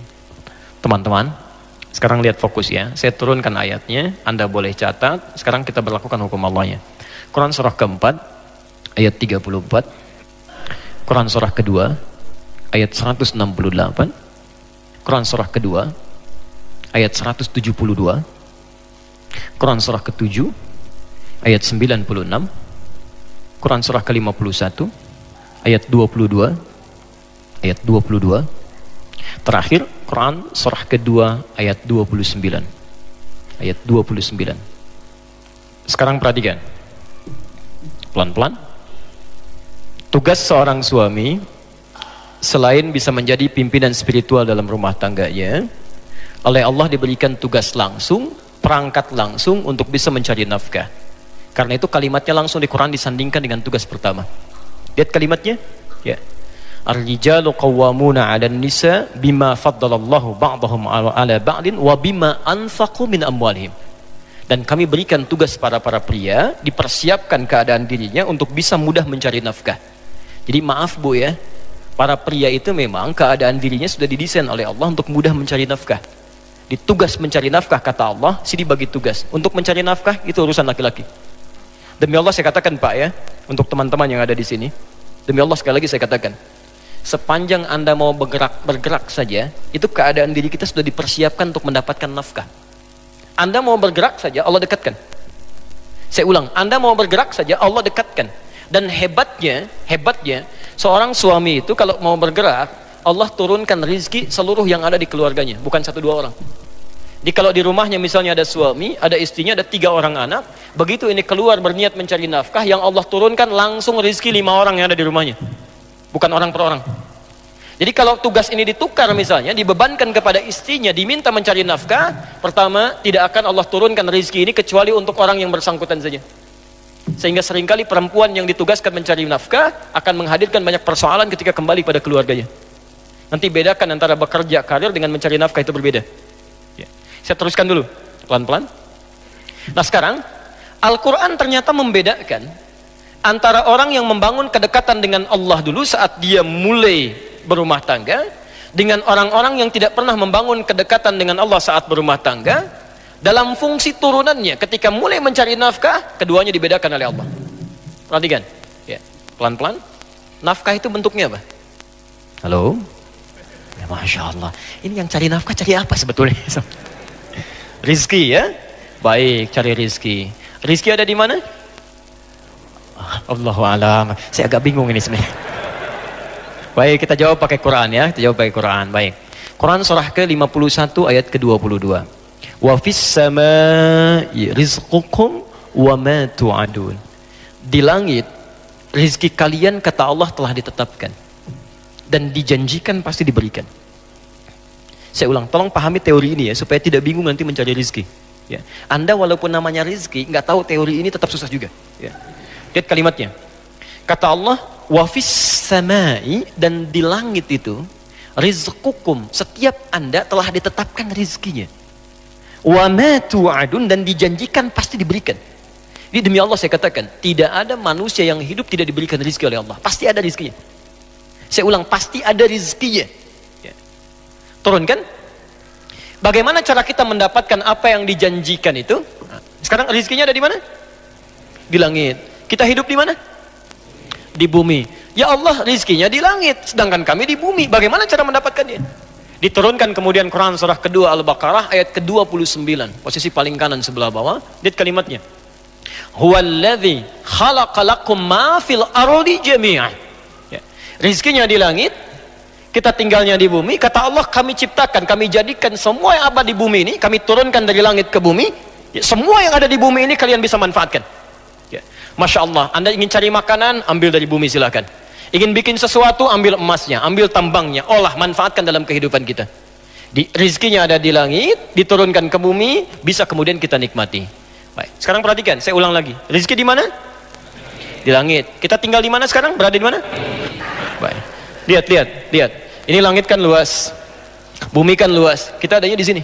Teman-teman, sekarang lihat fokus ya. Saya turunkan ayatnya, Anda boleh catat. Sekarang kita berlakukan hukum Allahnya. Quran surah keempat, ayat 34. Quran surah kedua, ayat 168. Quran surah kedua, ayat 172. Quran surah ke-7, ayat 96. Quran surah ke-51, ayat 22. Ayat 22. Terakhir, Quran surah kedua ayat 29. Ayat 29. Sekarang perhatikan. Pelan-pelan. Tugas seorang suami selain bisa menjadi pimpinan spiritual dalam rumah tangganya, oleh Allah diberikan tugas langsung, perangkat langsung untuk bisa mencari nafkah. Karena itu kalimatnya langsung di Quran disandingkan dengan tugas pertama. Lihat kalimatnya, ya. Ar-rijalu qawwamuna 'alan nisa bima faddalallahu ba'dahum 'ala ba'din wa bima anfaqu min amwalihim. Dan kami berikan tugas para pria, dipersiapkan keadaan dirinya untuk bisa mudah mencari nafkah. Jadi maaf Bu ya, para pria itu memang keadaan dirinya sudah didesain oleh Allah untuk mudah mencari nafkah. Di tugas mencari nafkah kata Allah, sini bagi tugas. Untuk mencari nafkah itu urusan laki-laki. Demi Allah saya katakan Pak ya, untuk teman-teman yang ada di sini, demi Allah sekali lagi saya katakan, sepanjang Anda mau bergerak saja, itu keadaan diri kita sudah dipersiapkan untuk mendapatkan nafkah. Anda mau bergerak saja, Allah dekatkan. Saya ulang, Anda mau bergerak saja, Allah dekatkan. Dan hebatnya, seorang suami itu kalau mau bergerak, Allah turunkan rizki seluruh yang ada di keluarganya, bukan 1-2 orang. Jadi kalau di rumahnya misalnya ada suami, ada istrinya, ada 3 orang anak, begitu ini keluar berniat mencari nafkah, yang Allah turunkan langsung rizki 5 orang yang ada di rumahnya. Bukan orang per orang. Jadi kalau tugas ini ditukar misalnya, dibebankan kepada istrinya, diminta mencari nafkah, pertama, tidak akan Allah turunkan rezeki ini kecuali untuk orang yang bersangkutan saja. Sehingga seringkali perempuan yang ditugaskan mencari nafkah akan menghadirkan banyak persoalan ketika kembali pada keluarganya. Nanti bedakan antara bekerja karir dengan mencari nafkah, itu berbeda. Ya. Saya teruskan dulu, pelan-pelan. Nah sekarang, Al-Quran ternyata membedakan antara orang yang membangun kedekatan dengan Allah dulu saat dia mulai berumah tangga, dengan orang-orang yang tidak pernah membangun kedekatan dengan Allah saat berumah tangga. Dalam fungsi turunannya ketika mulai mencari nafkah, keduanya dibedakan oleh Allah. Perhatikan ya, pelan-pelan. Nafkah itu bentuknya apa? Halo? Ya, Masya Allah, ini yang cari nafkah cari apa sebetulnya? Rizki ya? Baik, cari rizki. Rizki ada di mana? Allahu a'lam. Saya agak bingung ini sebenarnya. Baik, kita jawab pakai Quran ya. Kita jawab pakai Quran. Baik. Quran surah ke-51 ayat ke-22. Wa fis samaa'i rizqukum wa ma tu'adun. Di langit rezeki kalian kata Allah telah ditetapkan dan dijanjikan pasti diberikan. Saya ulang, tolong pahami teori ini ya supaya tidak bingung nanti mencari rezeki. Ya. Anda walaupun namanya rezeki, nggak tahu teori ini tetap susah juga. Ya. Lihat kalimatnya. Kata Allah, wa fis samai, dan di langit itu rizqukum, setiap Anda telah ditetapkan rezekinya. Wa ma tu'adun, dan dijanjikan pasti diberikan. Jadi demi Allah saya katakan, tidak ada manusia yang hidup tidak diberikan rezeki oleh Allah. Pasti ada rezekinya. Saya ulang, pasti ada rezekinya. Ya. Turunkan. Bagaimana cara kita mendapatkan apa yang dijanjikan itu? Sekarang rezekinya ada di mana? Di langit. Kita hidup di mana? Di bumi. Ya Allah, rizkinya di langit, sedangkan kami di bumi. Bagaimana cara mendapatkannya? Diturunkan kemudian Quran surah kedua Al-Baqarah ayat ke-29, posisi paling kanan sebelah bawah. Lihat kalimatnya. Huwallazi khalaqalakum ma fil ardi jami'an. Ya. Rizkinya di langit, kita tinggalnya di bumi. Kata Allah, kami ciptakan, kami jadikan semua yang ada di bumi ini, kami turunkan dari langit ke bumi. Ya, semua yang ada di bumi ini kalian bisa manfaatkan. Ya. Masya Allah, Anda ingin cari makanan, ambil dari bumi silakan. Ingin bikin sesuatu, ambil emasnya, ambil tambangnya, olah, manfaatkan dalam kehidupan kita. Rizkinya ada di langit, diturunkan ke bumi, bisa kemudian kita nikmati. Baik, sekarang perhatikan, saya ulang lagi. Rizki di mana? Di langit. Kita tinggal di mana sekarang? Berada di mana? Baik. Lihat. Ini langit kan luas, bumi kan luas. Kita adanya di sini.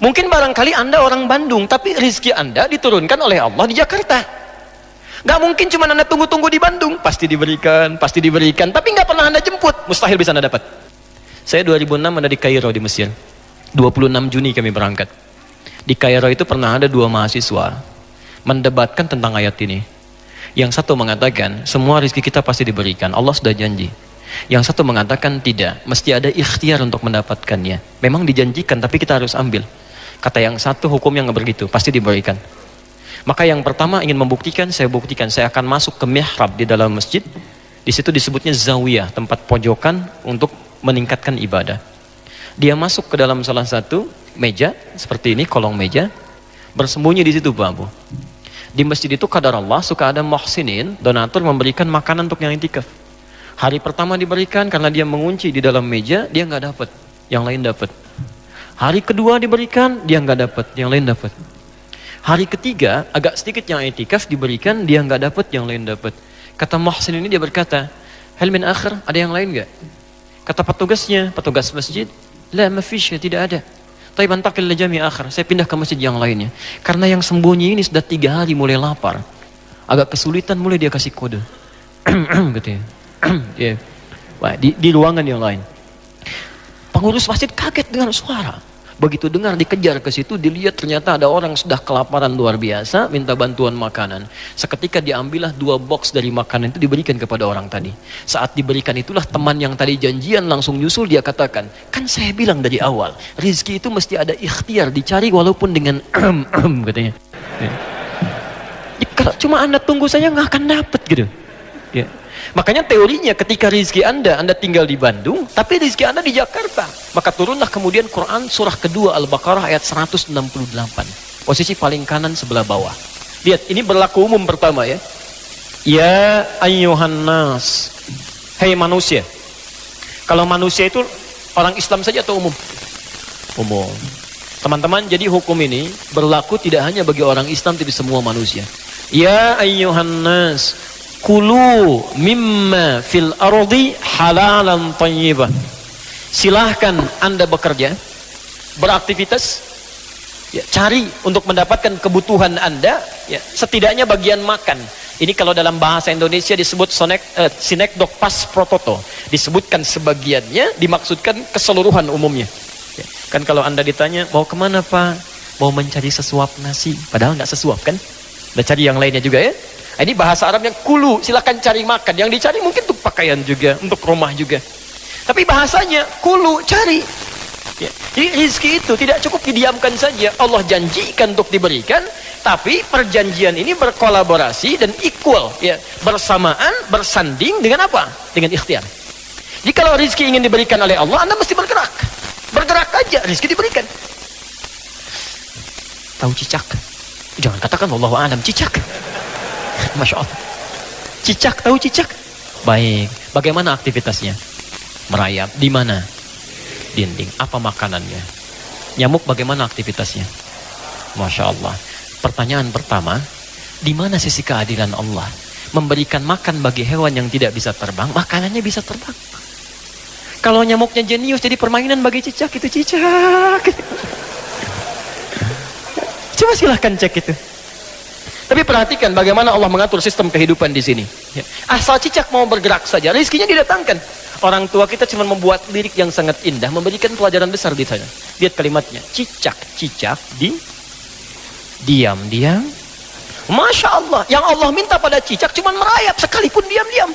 Mungkin barangkali Anda orang Bandung, tapi rizki Anda diturunkan oleh Allah di Jakarta. Gak mungkin cuma Anda tunggu-tunggu di Bandung. Pasti diberikan. Tapi gak pernah Anda jemput. Mustahil bisa Anda dapat. Saya 2006 ada di Kairo di Mesir. 26 Juni kami berangkat. Di Kairo itu pernah ada 2 mahasiswa mendebatkan tentang ayat ini. Yang satu mengatakan, semua rezeki kita pasti diberikan. Allah sudah janji. Yang satu mengatakan tidak. Mesti ada ikhtiar untuk mendapatkannya. Memang dijanjikan, tapi kita harus ambil. Kata yang satu, hukumnya nggak begitu. Pasti diberikan. Maka yang pertama ingin membuktikan, saya buktikan. Saya akan masuk ke mihrab di dalam masjid. Di situ disebutnya zawiyah, tempat pojokan untuk meningkatkan ibadah. Dia masuk ke dalam salah satu meja seperti ini, kolong meja, bersembunyi di situ Babu. Di masjid itu kadar Allah suka ada muhsinin, donatur memberikan makanan untuk yang intikaf. Hari pertama diberikan karena dia mengunci di dalam meja, dia nggak dapat, yang lain dapat. Hari kedua diberikan, dia nggak dapat, yang lain dapat. Hari ketiga agak sedikit yang i'tikaf diberikan, dia nggak dapat, yang lain dapat. Kata Muhsin ini dia berkata, hal min akhir, ada yang lain nggak? Kata petugasnya, petugas masjid, la mafish, tidak ada. Tapi bantakil jami akhir, saya pindah ke masjid yang lainnya. Karena yang sembunyi ini sudah 3 hari mulai lapar, agak kesulitan, mulai dia kasih kode, gitu ya. Yeah. Wah, di ruangan yang lain. Pengurus masjid kaget dengan suara. Begitu dengar dikejar ke situ, dilihat ternyata ada orang sudah kelaparan luar biasa, minta bantuan makanan. Seketika diambillah 2 box dari makanan itu diberikan kepada orang tadi. Saat diberikan itulah teman yang tadi janjian langsung nyusul, dia katakan, kan saya bilang dari awal, rizki itu mesti ada ikhtiar, dicari walaupun dengan katanya. Ya. Kalau cuma Anda tunggu saja nggak akan dapat gitu. Ya. Makanya teorinya ketika rizki Anda tinggal di Bandung, tapi rizki Anda di Jakarta, maka turunlah kemudian Quran surah kedua Al-Baqarah ayat 168. Posisi paling kanan sebelah bawah. Lihat, ini berlaku umum pertama ya. Ya ayyuhan nas. Hei manusia. Kalau manusia itu orang Islam saja atau umum? Umum. Teman-teman, jadi hukum ini berlaku tidak hanya bagi orang Islam, tapi semua manusia. Ya ayyuhan nas. Kulu mimma fil ardi halalan thayyibah. Silahkan Anda bekerja, beraktivitas, ya, cari untuk mendapatkan kebutuhan Anda, ya, setidaknya bagian makan. Ini kalau dalam bahasa Indonesia disebut sinekdok pas prototo. Disebutkan sebagiannya, dimaksudkan keseluruhan umumnya. Ya, kan kalau Anda ditanya, mau kemana Pak? Mau mencari sesuap nasi. Padahal nggak sesuap kan? Udah cari yang lainnya juga ya. Ini bahasa Arabnya kulu, silakan cari makan. Yang dicari mungkin untuk pakaian juga, untuk rumah juga. Tapi bahasanya kulu, cari. Ya. Jadi rizki itu tidak cukup didiamkan saja. Allah janjikan untuk diberikan, tapi perjanjian ini berkolaborasi dan equal, ya, bersamaan, bersanding dengan apa? Dengan ikhtiar. Jadi kalau rizki ingin diberikan oleh Allah, Anda mesti bergerak. Bergerak aja, rizki diberikan. Tahu cicak? Jangan katakan wallahu a'lam, cicak. Masya Allah. Cicak, tahu cicak? Baik. Bagaimana aktivitasnya? Merayap. Di mana? Dinding. Apa makanannya? Nyamuk bagaimana aktivitasnya? Masya Allah. Pertanyaan pertama, di mana sisi keadilan Allah? Memberikan makan bagi hewan yang tidak bisa terbang, makanannya bisa terbang. Kalau nyamuknya jenius jadi permainan bagi cicak, itu cicak. Coba silahkan cek itu. Tapi perhatikan bagaimana Allah mengatur sistem kehidupan di sini. Ya. Asal cicak mau bergerak saja, rizkinya didatangkan. Orang tua kita cuma membuat lirik yang sangat indah, memberikan pelajaran besar di sana. Lihat kalimatnya, cicak-cicak diam-diam. Masya Allah, yang Allah minta pada cicak cuma merayap, sekalipun diam-diam.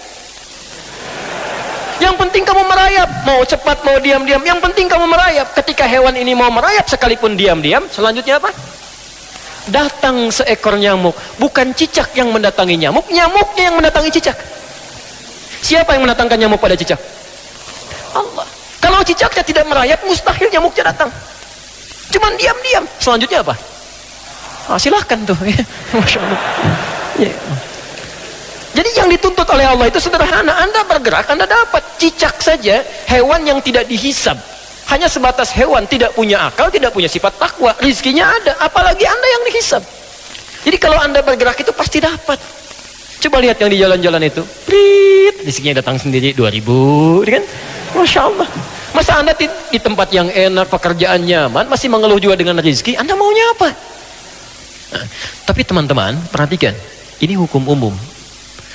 Yang penting kamu merayap, mau cepat mau diam-diam, yang penting kamu merayap. Ketika hewan ini mau merayap sekalipun diam-diam, selanjutnya apa? Datang seekor nyamuk. Bukan cicak yang mendatangi nyamuk, nyamuknya yang mendatangi cicak. Siapa yang mendatangkan nyamuk pada cicak? Allah. Kalau cicaknya tidak merayap, mustahil nyamuknya datang. Cuman diam-diam. Selanjutnya apa? Silahkan tuh. Masya Allah. Ya. Jadi yang dituntut oleh Allah itu sederhana. Anda bergerak, Anda dapat. Cicak saja, hewan yang tidak dihisab, hanya sebatas hewan, tidak punya akal, tidak punya sifat takwa, rizkinya ada, apalagi Anda yang dihisab. Jadi kalau Anda bergerak itu pasti dapat. Coba lihat yang di jalan-jalan itu, rizkinya datang sendiri 2000, kan? Masya Allah. Masa Anda di tempat yang enak, pekerjaan nyaman, masih mengeluh juga dengan rizki, Anda maunya apa? Nah, tapi teman-teman, perhatikan, ini hukum umum.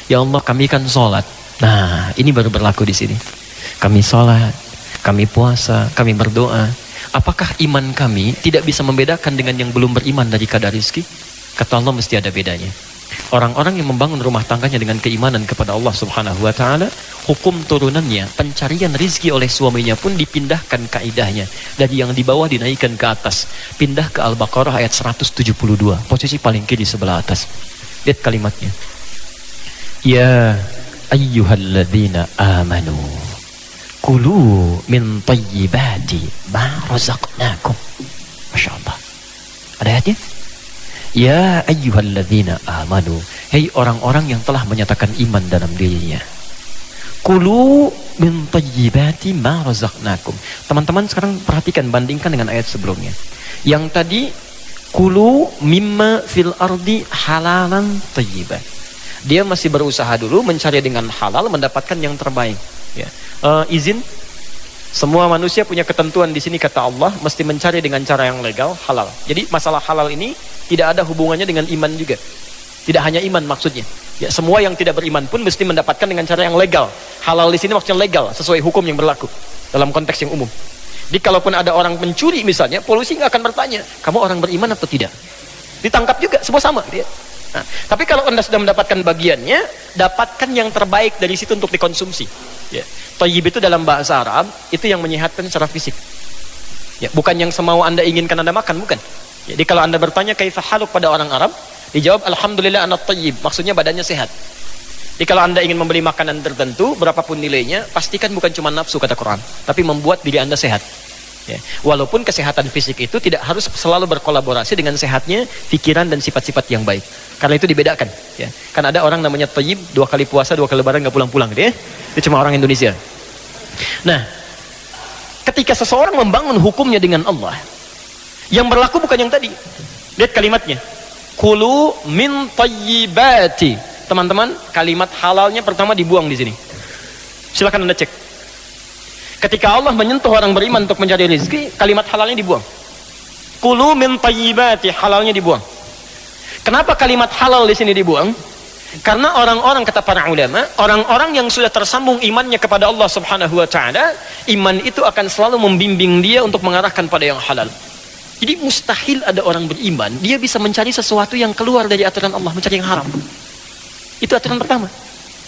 Ya Allah, kami kan sholat. Nah, ini baru berlaku di sini. Kami sholat, kami puasa, kami berdoa. Apakah iman kami tidak bisa membedakan dengan yang belum beriman dari kadar rizki? Kata Allah, mesti ada bedanya. Orang-orang yang membangun rumah tangganya dengan keimanan kepada Allah Subhanahu wa ta'ala, hukum turunannya, pencarian rizki oleh suaminya pun dipindahkan kaidahnya. Dari yang di bawah dinaikkan ke atas. Pindah ke Al-Baqarah ayat 172. Posisi paling kiri sebelah atas. Lihat kalimatnya. Ya ayyuhalladzina amanu kulu min tayyibati ma razaqnakum. Masya Allah. Ada ayatnya? Ya ayyuhalladzina amanu. Hei orang-orang yang telah menyatakan iman dalam dirinya. Kulu min thayyibati ma razaqnakum. Teman-teman sekarang perhatikan, bandingkan dengan ayat sebelumnya. Yang tadi kulu mimma fil ardi halalan thayyiban. Dia masih berusaha dulu mencari dengan halal, mendapatkan yang terbaik. Ya. Izin, semua manusia punya ketentuan di sini, kata Allah, mesti mencari dengan cara yang legal, halal. Jadi masalah halal ini tidak ada hubungannya dengan iman juga. Tidak hanya iman maksudnya. Ya, semua yang tidak beriman pun mesti mendapatkan dengan cara yang legal. Halal di sini maksudnya legal, sesuai hukum yang berlaku dalam konteks yang umum. Jadi kalaupun ada orang mencuri misalnya, polisi nggak akan bertanya, kamu orang beriman atau tidak? Ditangkap juga, semua sama. Dia. Nah, tapi kalau Anda sudah mendapatkan bagiannya, dapatkan yang terbaik dari situ untuk dikonsumsi. Ya. Thayyib itu dalam bahasa Arab itu yang menyehatkan secara fisik. Ya, bukan yang semau Anda inginkan Anda makan, bukan. Jadi kalau Anda bertanya kaifa haluk pada orang Arab, dijawab alhamdulillah ana thayyib, maksudnya badannya sehat. Jadi kalau Anda ingin membeli makanan tertentu, berapapun nilainya, pastikan bukan cuma nafsu kata Quran, tapi membuat diri Anda sehat. Ya. Walaupun kesehatan fisik itu tidak harus selalu berkolaborasi dengan sehatnya pikiran dan sifat-sifat yang baik. Karena itu dibedakan. Ya. Kan ada orang namanya thayyib, 2 kali puasa, 2 kali lebaran nggak pulang-pulang, gitu ya. Itu cuma orang Indonesia. Nah, ketika seseorang membangun hukumnya dengan Allah, yang berlaku bukan yang tadi. Lihat kalimatnya. Kulu min thayyibati. Teman-teman, kalimat halalnya pertama dibuang di sini. Silakan Anda cek. Ketika Allah menyentuh orang beriman untuk mencari rezeki, kalimat halalnya dibuang. Kulu min thayyibati, halalnya dibuang. Kenapa kalimat halal di sini dibuang? Karena orang-orang, kata para ulama, orang-orang yang sudah tersambung imannya kepada Allah Subhanahu wa taala, iman itu akan selalu membimbing dia untuk mengarahkan pada yang halal. Jadi mustahil ada orang beriman, dia bisa mencari sesuatu yang keluar dari aturan Allah, mencari yang haram. Itu aturan pertama.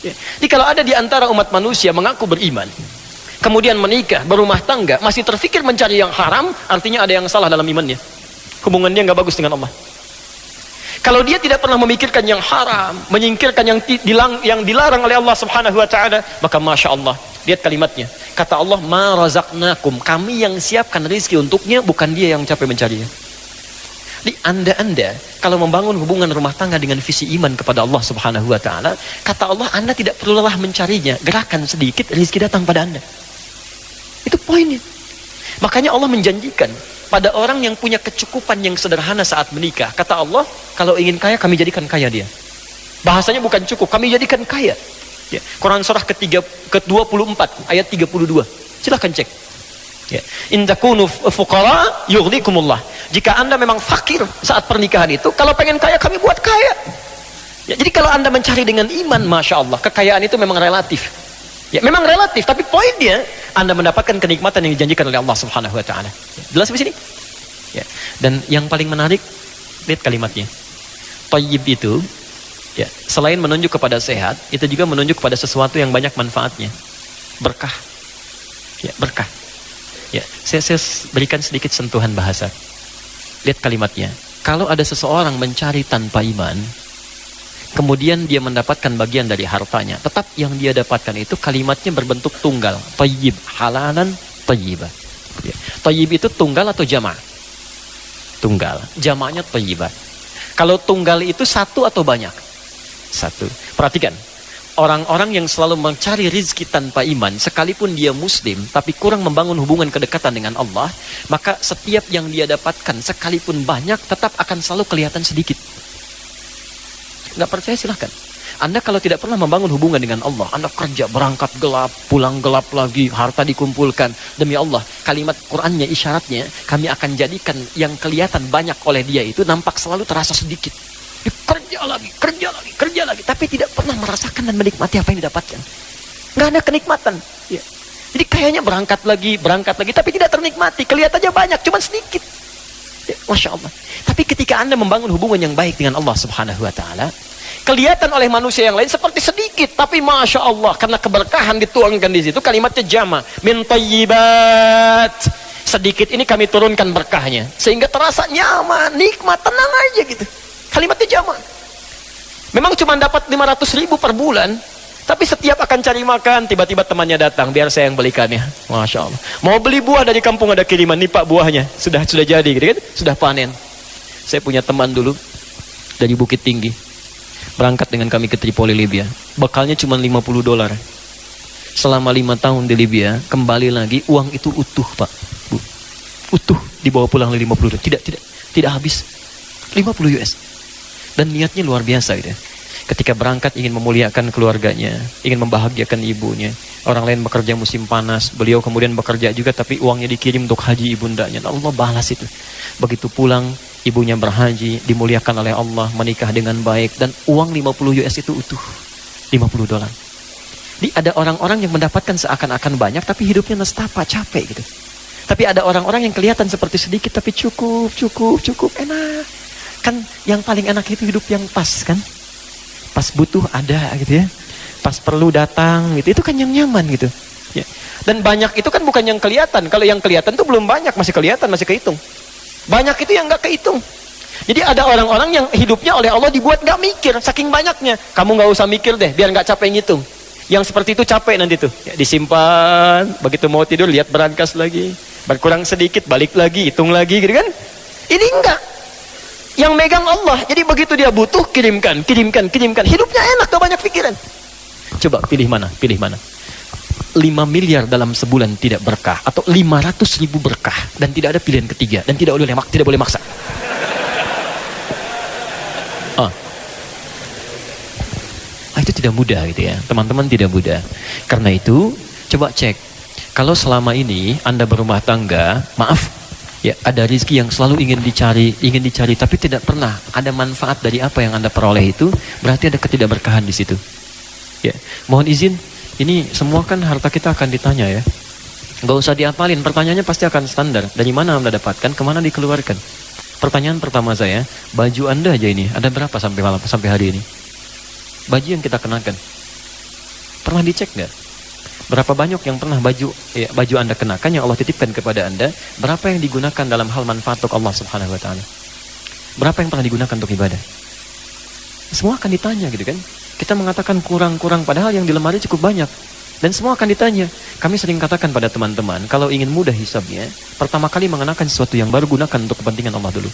Ya. Jadi kalau ada di antara umat manusia mengaku beriman, kemudian menikah, berumah tangga, masih terfikir mencari yang haram, artinya ada yang salah dalam imannya. Hubungan dia nggak bagus dengan Allah. Kalau dia tidak pernah memikirkan yang haram, menyingkirkan yang dilarang oleh Allah Subhanahu wa taala, maka Masya Allah, lihat kalimatnya. Kata Allah, ma razaqnakum, kami yang siapkan rezeki untuknya, bukan dia yang capek mencarinya. Jadi Anda kalau membangun hubungan rumah tangga dengan visi iman kepada Allah Subhanahu wa taala, kata Allah, Anda tidak perlu lelah mencarinya, gerakan sedikit rezeki datang pada Anda. Itu poinnya. Makanya Allah menjanjikan pada orang yang punya kecukupan yang sederhana saat menikah, kata Allah, kalau ingin kaya kami jadikan kaya dia. Bahasanya bukan cukup, kami jadikan kaya. Ya. Quran surah ke-24 ayat 32. Silahkan cek. Ya. In takunu fuqara yughnikumullah. Jika Anda memang fakir saat pernikahan itu, kalau pengen kaya kami buat kaya. Ya, jadi kalau Anda mencari dengan iman, Masya Allah, kekayaan itu memang relatif. Ya, memang relatif, tapi poinnya Anda mendapatkan kenikmatan yang dijanjikan oleh Allah Subhanahu wa taala. Ya, jelas di sini? Ya. Dan yang paling menarik, lihat kalimatnya. Thayyib itu, ya, selain menunjuk kepada sehat, itu juga menunjuk kepada sesuatu yang banyak manfaatnya. Berkah. Ya, berkah. Ya, saya berikan sedikit sentuhan bahasa. Lihat kalimatnya. Kalau ada seseorang mencari tanpa iman, kemudian dia mendapatkan bagian dari hartanya, tetap yang dia dapatkan itu kalimatnya berbentuk tunggal. Thayyib, halalan, thayyibah. Ya. Thayyib itu tunggal atau jama'? Tunggal. Jama'nya thayyibah. Kalau tunggal itu satu atau banyak? Satu. Perhatikan. Orang-orang yang selalu mencari rizki tanpa iman, sekalipun dia muslim, tapi kurang membangun hubungan kedekatan dengan Allah, maka setiap yang dia dapatkan, sekalipun banyak, tetap akan selalu kelihatan sedikit. Nggak percaya silahkan. Anda kalau tidak pernah membangun hubungan dengan Allah, Anda kerja, berangkat gelap, pulang gelap lagi, harta dikumpulkan. Demi Allah, kalimat Qur'annya, isyaratnya, kami akan jadikan yang kelihatan banyak oleh dia itu, nampak selalu terasa sedikit. Kerja lagi, tapi tidak pernah merasakan dan menikmati apa yang didapatkan. Nggak ada kenikmatan. Ya. Jadi kayaknya berangkat lagi, tapi tidak ternikmati. Kelihatannya banyak, cuma sedikit. Ya, Masya Allah. Tapi ketika Anda membangun hubungan yang baik dengan Allah Subhanahu wa taala, kelihatan oleh manusia yang lain seperti sedikit, tapi Masya Allah, karena keberkahan dituangkan di situ, kalimatnya jama, min thayyibat. Sedikit ini kami turunkan berkahnya, sehingga terasa nyaman, nikmat, tenang aja gitu. Kalimatnya jama. Memang cuma dapat 500.000 per bulan, tapi setiap akan cari makan, tiba-tiba temannya datang, biar saya yang belikannya. Masya Allah. Mau beli buah dari kampung, ada kiriman, nih Pak buahnya, sudah jadi gitu kan, sudah panen. Saya punya teman dulu dari Bukit Tinggi, berangkat dengan kami ke Tripoli, Libya. Bekalnya cuma $50. selama 5 tahun di Libya, kembali lagi uang itu utuh Pak, Bu. Utuh dibawa pulang 50 tidak habis 50 US. Dan niatnya luar biasa gitu ya. Ketika berangkat ingin memuliakan keluarganya, ingin membahagiakan ibunya. Orang lain bekerja musim panas, beliau kemudian bekerja juga tapi uangnya dikirim untuk haji ibundanya. Allah balas itu. Begitu pulang, ibunya berhaji, dimuliakan oleh Allah, menikah dengan baik, dan uang 50 US itu utuh. 50 dolar. Jadi ada orang-orang yang mendapatkan seakan-akan banyak tapi hidupnya nestapa, capek gitu. Tapi ada orang-orang yang kelihatan seperti sedikit tapi cukup, enak. Kan yang paling enak itu hidup yang pas kan? Pas butuh ada gitu ya. Pas perlu datang gitu. Itu kan yang nyaman gitu. Ya. Dan banyak itu kan bukan yang kelihatan. Kalau yang kelihatan itu belum banyak, masih kelihatan, masih kehitung. Banyak itu yang nggak kehitung. Jadi ada orang-orang yang hidupnya oleh Allah dibuat nggak mikir, saking banyaknya. Kamu nggak usah mikir deh, biar nggak capek ngitung. Yang seperti itu capek nanti tuh. Ya, disimpan, begitu mau tidur lihat berangkas lagi. Berkurang sedikit, balik lagi, hitung lagi gitu kan. Ini enggak. Yang megang Allah. Jadi begitu dia butuh, kirimkan. Hidupnya enak, gak banyak pikiran. Coba pilih mana? 5 miliar dalam sebulan tidak berkah. Atau 500.000 berkah. Dan tidak ada pilihan ketiga. Dan tidak boleh maksa. Itu tidak mudah gitu ya. Teman-teman, tidak mudah. Karena itu, coba cek. Kalau selama ini Anda berumah tangga, maaf, ya, ada rezeki yang selalu ingin dicari, tapi tidak pernah ada manfaat dari apa yang Anda peroleh itu, berarti ada ketidakberkahan di situ. Ya, mohon izin, ini semua kan harta kita akan ditanya ya. Gak usah diapalin, pertanyaannya pasti akan standar. Dari mana Anda dapatkan, kemana dikeluarkan? Pertanyaan pertama saya, baju Anda aja ini, ada berapa sampai hari ini? Baju yang kita kenakan, pernah dicek nggak? Berapa banyak yang pernah baju Anda kenakan yang Allah titipkan kepada Anda? Berapa yang digunakan dalam hal manfaat untuk Allah Subhanahu wa taala? Berapa yang pernah digunakan untuk ibadah? Semua akan ditanya gitu kan. Kita mengatakan kurang-kurang padahal yang di lemari cukup banyak. Dan semua akan ditanya. Kami sering katakan pada teman-teman, kalau ingin mudah hisabnya, pertama kali mengenakan sesuatu yang baru, gunakan untuk kepentingan Allah dulu.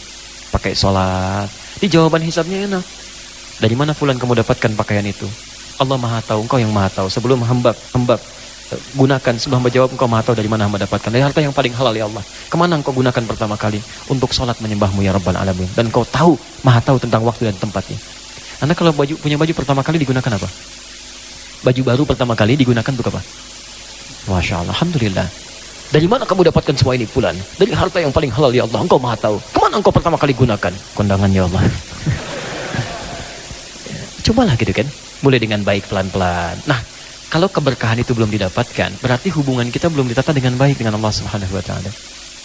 Pakai sholat. Di jawaban hisabnya enak. Dari mana fulan kamu dapatkan pakaian itu? Allah Maha tahu, engkau yang Maha tahu. Sebelum hamba gunakan, sebelum hamba jawab, engkau Maha tahu dari mana hamba dapatkan. Dari harta yang paling halal ya Allah. Kemana engkau gunakan pertama kali? Untuk sholat menyembahmu ya Rabbal Alamin. Dan engkau tahu, Maha tahu tentang waktu dan tempatnya. Anda kalau punya baju pertama kali digunakan apa? Baju baru pertama kali digunakan untuk apa? Masya Allah, Alhamdulillah. Dari mana kamu dapatkan semua ini fulan? Dari harta yang paling halal ya Allah. Engkau Maha tahu. Kemana engkau pertama kali gunakan? Kondangan ya Allah. Cobalah gitu kan. Mulai dengan baik pelan-pelan. Nah, kalau keberkahan itu belum didapatkan, berarti hubungan kita belum ditata dengan baik dengan Allah Subhanahu wa taala.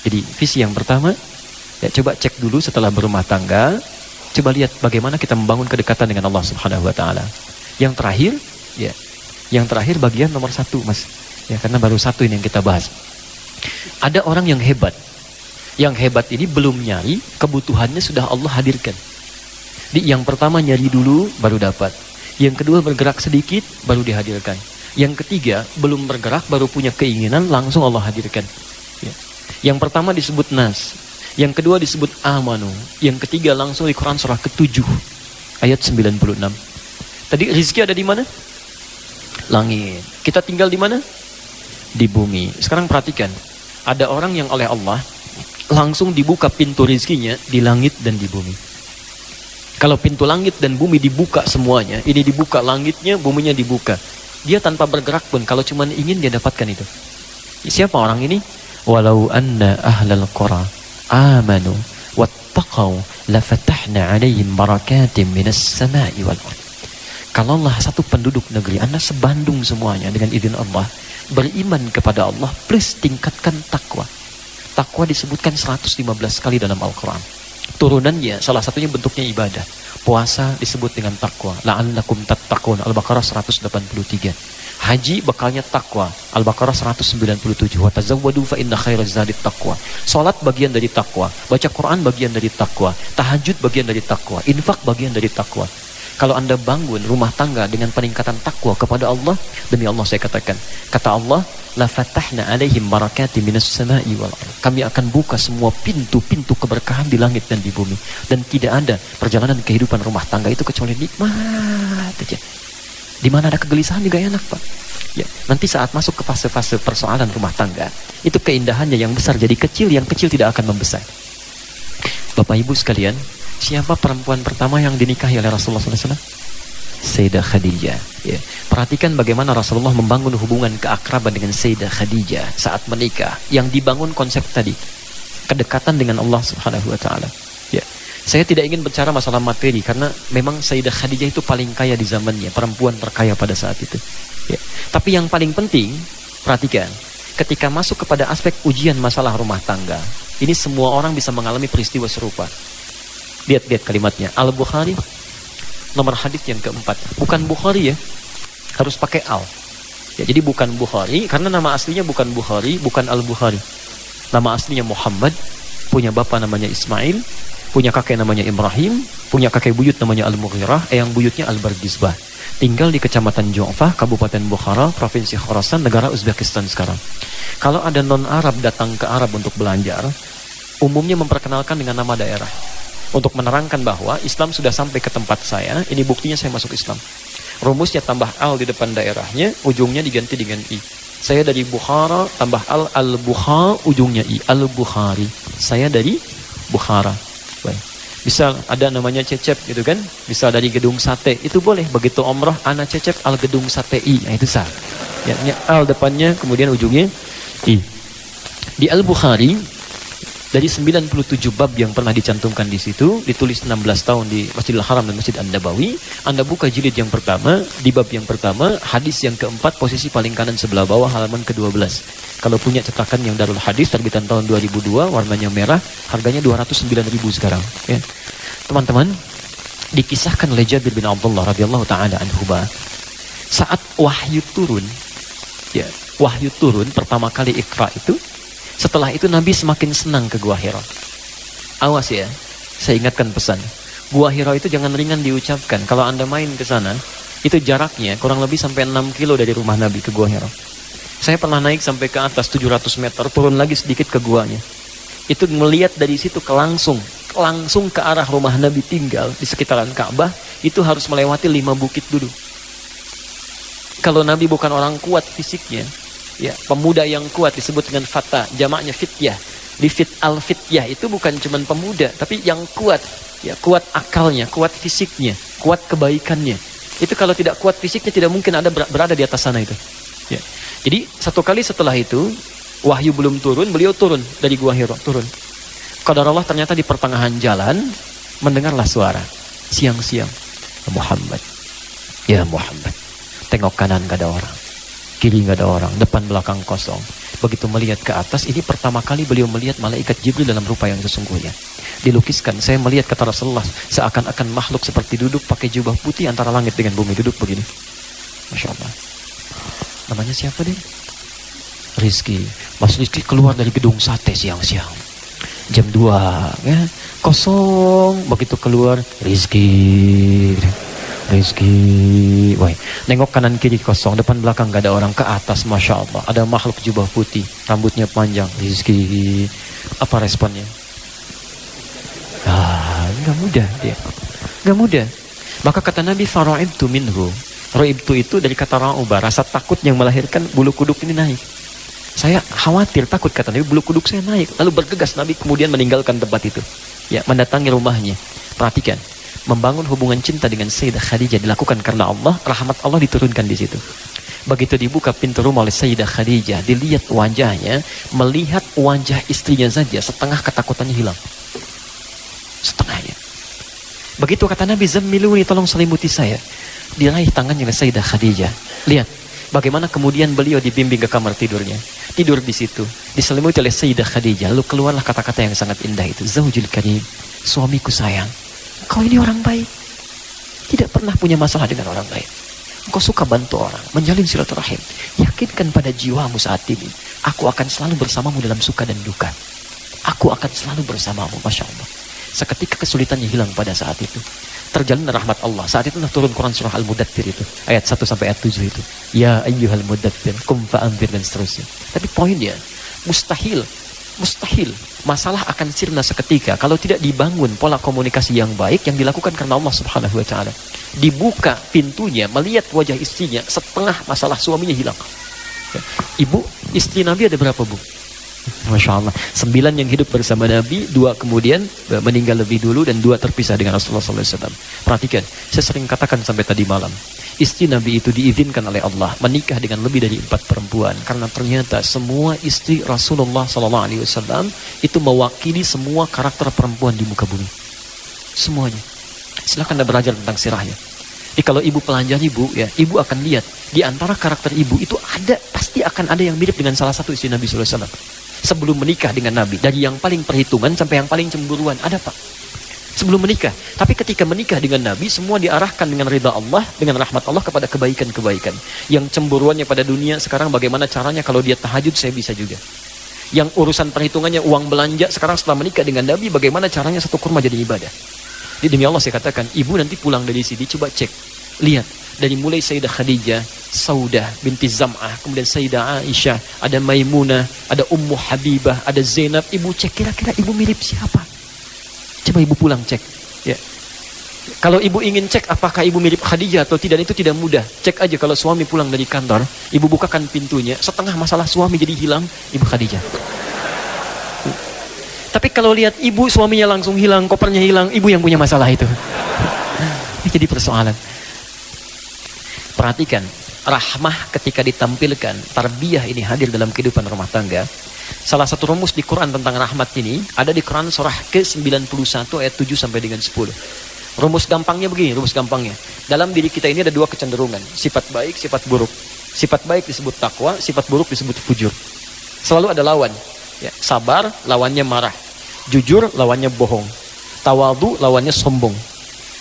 Jadi, visi yang pertama, ya coba cek dulu setelah berumah tangga, coba lihat bagaimana kita membangun kedekatan dengan Allah Subhanahu wa taala. Yang terakhir bagian nomor 1, Mas. Ya, karena baru 1 ini yang kita bahas. Ada orang yang hebat. Yang hebat ini belum nyari, kebutuhannya sudah Allah hadirkan. Jadi yang pertama nyari dulu, baru dapat. Yang kedua bergerak sedikit, baru dihadirkan. Yang ketiga belum bergerak, baru punya keinginan, langsung Allah hadirkan. Ya. Yang pertama disebut nas. Yang kedua disebut amanu. Yang ketiga langsung di Quran surah ke-7 ayat 96. Tadi rezeki ada di mana? Langit. Kita tinggal di mana? Di bumi. Sekarang perhatikan. Ada orang yang oleh Allah langsung dibuka pintu rezekinya di langit dan di bumi. Kalau pintu langit dan bumi dibuka semuanya, ini dibuka langitnya, buminya dibuka. Dia tanpa bergerak pun, kalau cuma ingin dia dapatkan itu. Siapa orang ini? Walau anna ahlal qura amanu wattaqau lafatahna alaihim barakatim minas sama'i wal ardh. Kalaulah satu penduduk negeri, Anda sebandung semuanya dengan izin Allah, beriman kepada Allah plus tingkatkan takwa. Takwa disebutkan 115 kali dalam Al-Quran. Turunannya salah satunya bentuknya ibadah. Puasa disebut dengan takwa. La'allakum tattaqun, Al-Baqarah 183. Haji bekalnya takwa, Al-Baqarah 197. Wa tazawwadu fa inna khairaz zadit taqwa. Salat bagian dari takwa, baca Quran bagian dari takwa, tahajud bagian dari takwa, infak bagian dari takwa. Kalau Anda bangun rumah tangga dengan peningkatan takwa kepada Allah, demi Allah saya katakan, kata Allah, la fatahna alaihim barakatim minas sama'i wal ardh. Kami akan buka semua pintu-pintu keberkahan di langit dan di bumi, dan tidak ada perjalanan kehidupan rumah tangga itu kecuali nikmat saja. Di mana ada kegelisahan juga enak, Pak. Ya, nanti saat masuk ke fase-fase persoalan rumah tangga, itu keindahannya yang besar jadi kecil, yang kecil tidak akan membesar. Bapak Ibu sekalian, siapa perempuan pertama yang dinikahi oleh Rasulullah SAW? Sayyidah Khadijah. Ya. Perhatikan bagaimana Rasulullah membangun hubungan keakraban dengan Sayyidah Khadijah saat menikah. Yang dibangun konsep tadi, kedekatan dengan Allah Subhanahu Wa Taala. Ya. Saya tidak ingin bicara masalah materi karena memang Sayyidah Khadijah itu paling kaya di zamannya, perempuan terkaya pada saat itu. Ya. Tapi yang paling penting, perhatikan, ketika masuk kepada aspek ujian masalah rumah tangga, ini semua orang bisa mengalami peristiwa serupa. Lihat kalimatnya. Al-Bukhari, nomor hadis yang keempat. Bukan Bukhari ya, harus pakai al. Ya, jadi bukan Bukhari, karena nama aslinya bukan Bukhari, bukan Al-Bukhari. Nama aslinya Muhammad, punya bapak namanya Ismail, punya kakek namanya Ibrahim, punya kakek buyut namanya Al-Mughirah, yang buyutnya Al-Bardizbah. Tinggal di Kecamatan Ju'fah, Kabupaten Bukhara, Provinsi Khorasan, negara Uzbekistan sekarang. Kalau ada non-Arab datang ke Arab untuk belajar, umumnya memperkenalkan dengan nama daerah. Untuk menerangkan bahwa Islam sudah sampai ke tempat saya, ini buktinya saya masuk Islam. Rumusnya tambah al di depan daerahnya, ujungnya diganti dengan i. Saya dari Bukhara, tambah al-Bukhara, ujungnya i, Al-Bukhari. Saya dari Bukhara. Baik. Bisa ada namanya Cecep gitu kan, bisa dari gedung sate, itu boleh. Begitu umrah ana Cecep al gedung sate i, nah itu sah ya, al depannya kemudian ujungnya i. Di Al-Bukhari dari 97 bab yang pernah dicantumkan di situ, ditulis 16 tahun di Masjidil Haram dan Masjid An-Nabawi. Anda buka jilid yang pertama, di bab yang pertama, hadis yang keempat, posisi paling kanan sebelah bawah, halaman ke-12. Kalau punya cetakan yang Darul Hadis terbitan tahun 2002, warnanya merah, harganya 209.000 sekarang. Ya. Teman-teman, dikisahkan oleh Jabir bin Abdullah radhiyallahu taala anhuma, saat wahyu turun, ya, wahyu turun pertama kali Iqra itu, setelah itu Nabi semakin senang ke Gua Hira. Awas ya, saya ingatkan pesan. Gua Hira itu jangan ringan diucapkan. Kalau Anda main ke sana, itu jaraknya kurang lebih sampai 6 kilo dari rumah Nabi ke Gua Hira. Saya pernah naik sampai ke atas 700 meter, turun lagi sedikit ke guanya. Itu melihat dari situ langsung ke arah rumah Nabi tinggal di sekitaran Ka'bah, itu harus melewati 5 bukit dulu. Kalau Nabi bukan orang kuat fisiknya, ya, pemuda yang kuat disebut dengan fata, jamaknya fityah. Di al-fityah itu bukan cuma pemuda, tapi yang kuat, ya, kuat akalnya, kuat fisiknya, kuat kebaikannya. Itu kalau tidak kuat fisiknya tidak mungkin ada berada di atas sana itu. Ya. Jadi satu kali setelah itu wahyu belum turun, beliau turun dari Gua Hira, turun. Qadarullah ternyata di pertengahan jalan mendengarlah suara siang-siang, Muhammad, ya Muhammad. Tengok kanan gak ada orang, kiri nggak ada orang, depan belakang kosong. Begitu melihat ke atas, ini pertama kali beliau melihat malaikat Jibril dalam rupa yang sesungguhnya. Dilukiskan, saya melihat kata Rasulullah, seakan-akan makhluk seperti duduk pakai jubah putih antara langit dengan bumi, duduk begini. Masya Allah. Namanya siapa dia? Rizki. Mas Rizki keluar dari gedung sate siang-siang. Jam 2, ya, kosong. Begitu keluar, Rizki. Wah, nengok kanan kiri kosong, depan belakang gak ada orang, ke atas Masya Allah ada makhluk jubah putih, rambutnya panjang, Rizki. Apa responnya? Gak mudah dia, gak mudah. Maka kata Nabi, fara'ibtu minhu. Ra'ibtu itu dari kata ra'uba, rasa takut yang melahirkan bulu kuduk ini naik. Saya khawatir, takut, kata Nabi, bulu kuduk saya naik. Lalu bergegas Nabi kemudian meninggalkan tempat itu, ya, mendatangi rumahnya. Perhatikan, membangun hubungan cinta dengan Sayyidah Khadijah dilakukan karena Allah, rahmat Allah diturunkan di situ. Begitu dibuka pintu rumah oleh Sayyidah Khadijah, dilihat wajahnya, melihat wajah istrinya saja, setengah ketakutannya hilang. Setengahnya. Begitu kata Nabi, zammiluni, tolong selimuti saya. Diraih tangannya oleh Sayyidah Khadijah. Lihat bagaimana kemudian beliau dibimbing ke kamar tidurnya. Tidur di situ, diselimuti oleh Sayyidah Khadijah. Lalu keluarlah kata-kata yang sangat indah itu, Zaujul Karim, suamiku sayang. Kau ini orang baik, tidak pernah punya masalah dengan orang lain. Engkau suka bantu orang, menjalin silaturahim. Yakinkan pada jiwamu saat ini, aku akan selalu bersamamu dalam suka dan duka. Aku akan selalu bersamamu, Masya Allah. Seketika kesulitannya hilang pada saat itu. Terjalin rahmat Allah. Saat itu turun Quran surah Al-Mudaththir itu, ayat 1 sampai ayat 7 itu. Ya ayyuhal mudaththir, qum fa'anzir, dan seterusnya. Tapi poinnya, mustahil Mustahil. Masalah akan sirna seketika kalau tidak dibangun pola komunikasi yang baik yang dilakukan karena Allah Subhanahu wa taala. Dibuka pintunya, melihat wajah istrinya, setengah masalah suaminya hilang. Ya. Ibu, istri Nabi ada berapa, Bu? Masya Allah, 9 yang hidup bersama Nabi, 2 kemudian meninggal lebih dulu, dan 2 terpisah dengan Rasulullah SAW. Perhatikan, saya sering katakan sampai tadi malam, istri Nabi itu diizinkan oleh Allah menikah dengan lebih dari 4 perempuan, karena ternyata semua istri Rasulullah SAW itu mewakili semua karakter perempuan di muka bumi. Semuanya. Silahkan Anda belajar tentang sirahnya. Jadi kalau ibu pelajari, Bu, ya, ibu akan lihat di antara karakter ibu itu pasti akan ada yang mirip dengan salah satu istri Nabi SAW. Sebelum menikah dengan Nabi, dari yang paling perhitungan sampai yang paling cemburuan, ada, Pak. Sebelum menikah. Tapi ketika menikah dengan Nabi, semua diarahkan dengan ridha Allah, dengan rahmat Allah kepada kebaikan-kebaikan. Yang cemburuannya pada dunia sekarang bagaimana caranya kalau dia tahajud, saya bisa juga. Yang urusan perhitungannya uang belanja, sekarang setelah menikah dengan Nabi, bagaimana caranya satu kurma jadi ibadah. Jadi demi Allah saya katakan, ibu nanti pulang dari sini, coba cek, lihat. Dari mulai Sayyidah Khadijah, Saudah binti Zam'ah, kemudian Sayyidah Aisyah, ada Maimunah, ada Ummu Habibah, ada Zainab. Ibu cek kira-kira ibu mirip siapa? Coba ibu pulang cek. Ya. Kalau ibu ingin cek apakah ibu mirip Khadijah atau tidak, itu tidak mudah. Cek aja kalau suami pulang dari kantor, ibu bukakan pintunya, setengah masalah suami jadi hilang, ibu Khadijah. Tapi kalau lihat ibu, suaminya langsung hilang, kopernya hilang, ibu yang punya masalah itu. Ini jadi persoalan. Perhatikan, rahmah ketika ditampilkan, tarbiyah ini hadir dalam kehidupan rumah tangga. Salah satu rumus di Quran tentang rahmat ini ada di Quran surah ke-91 ayat 7 sampai dengan 10. Rumus gampangnya begini, rumus gampangnya. Dalam diri kita ini ada 2 kecenderungan, sifat baik, sifat buruk. Sifat baik disebut takwa, sifat buruk disebut fujur. Selalu ada lawan. Ya, sabar lawannya marah, jujur lawannya bohong, tawadhu lawannya sombong.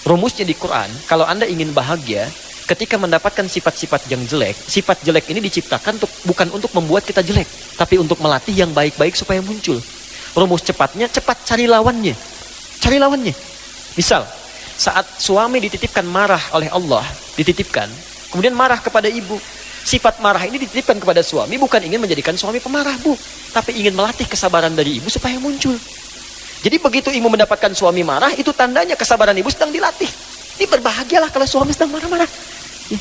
Rumusnya di Quran, kalau Anda ingin bahagia, ketika mendapatkan sifat-sifat yang jelek, sifat jelek ini diciptakan bukan untuk membuat kita jelek, tapi untuk melatih yang baik-baik supaya muncul. Rumus cepatnya, cepat cari lawannya. Cari lawannya. Misal, saat suami dititipkan marah oleh Allah, dititipkan, kemudian marah kepada ibu. Sifat marah ini dititipkan kepada suami, bukan ingin menjadikan suami pemarah, Bu, tapi ingin melatih kesabaran dari ibu supaya muncul. Jadi begitu ibu mendapatkan suami marah, itu tandanya kesabaran ibu sedang dilatih. Ini berbahagialah kalau suami sedang marah-marah. Ya.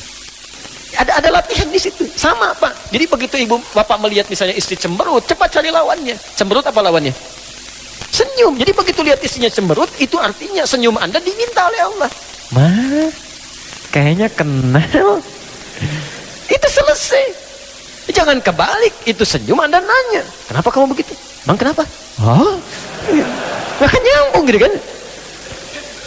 Ada latihan di situ. Sama, Pak. Jadi begitu ibu bapak melihat misalnya istri cemberut, cepat cari lawannya. Cemberut apa lawannya? Senyum. Jadi begitu lihat istrinya cemberut, itu artinya senyum Anda diminta oleh Allah. Ma, kayaknya kenal. Itu selesai. Jangan kebalik. Itu senyum Anda nanya, kenapa kamu begitu? Bang, kenapa? Oh, makan nyambung gitu kan.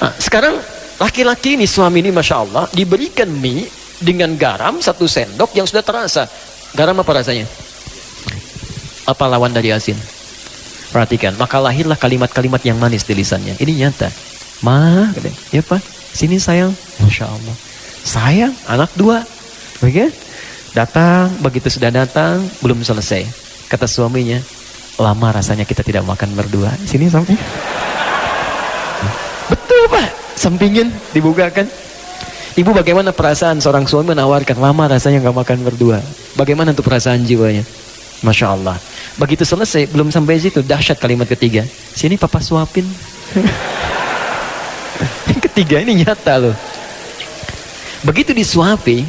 Nah, sekarang laki-laki ini, suami ini Masya Allah, diberikan mie dengan garam 1 sendok yang sudah terasa. Garam apa rasanya? Apa lawan dari asin? Perhatikan, maka lahirlah kalimat-kalimat yang manis di lisannya. Ini nyata. Ma, ya Pak, sini sayang. Masya Allah. Sayang, anak 2. Oke? Datang, begitu sudah datang, belum selesai. Kata suaminya, lama rasanya kita tidak makan berdua. Sini samping. Betul, Pak. Sampingin, dibukakan. Ibu, bagaimana perasaan seorang suami menawarkan, lama rasanya nggak makan berdua? Bagaimana tuh perasaan jiwanya? Masya Allah. Begitu selesai, belum sampai situ, dahsyat kalimat ketiga. Sini papa suapin. Ketiga ini nyata loh. Begitu disuapi,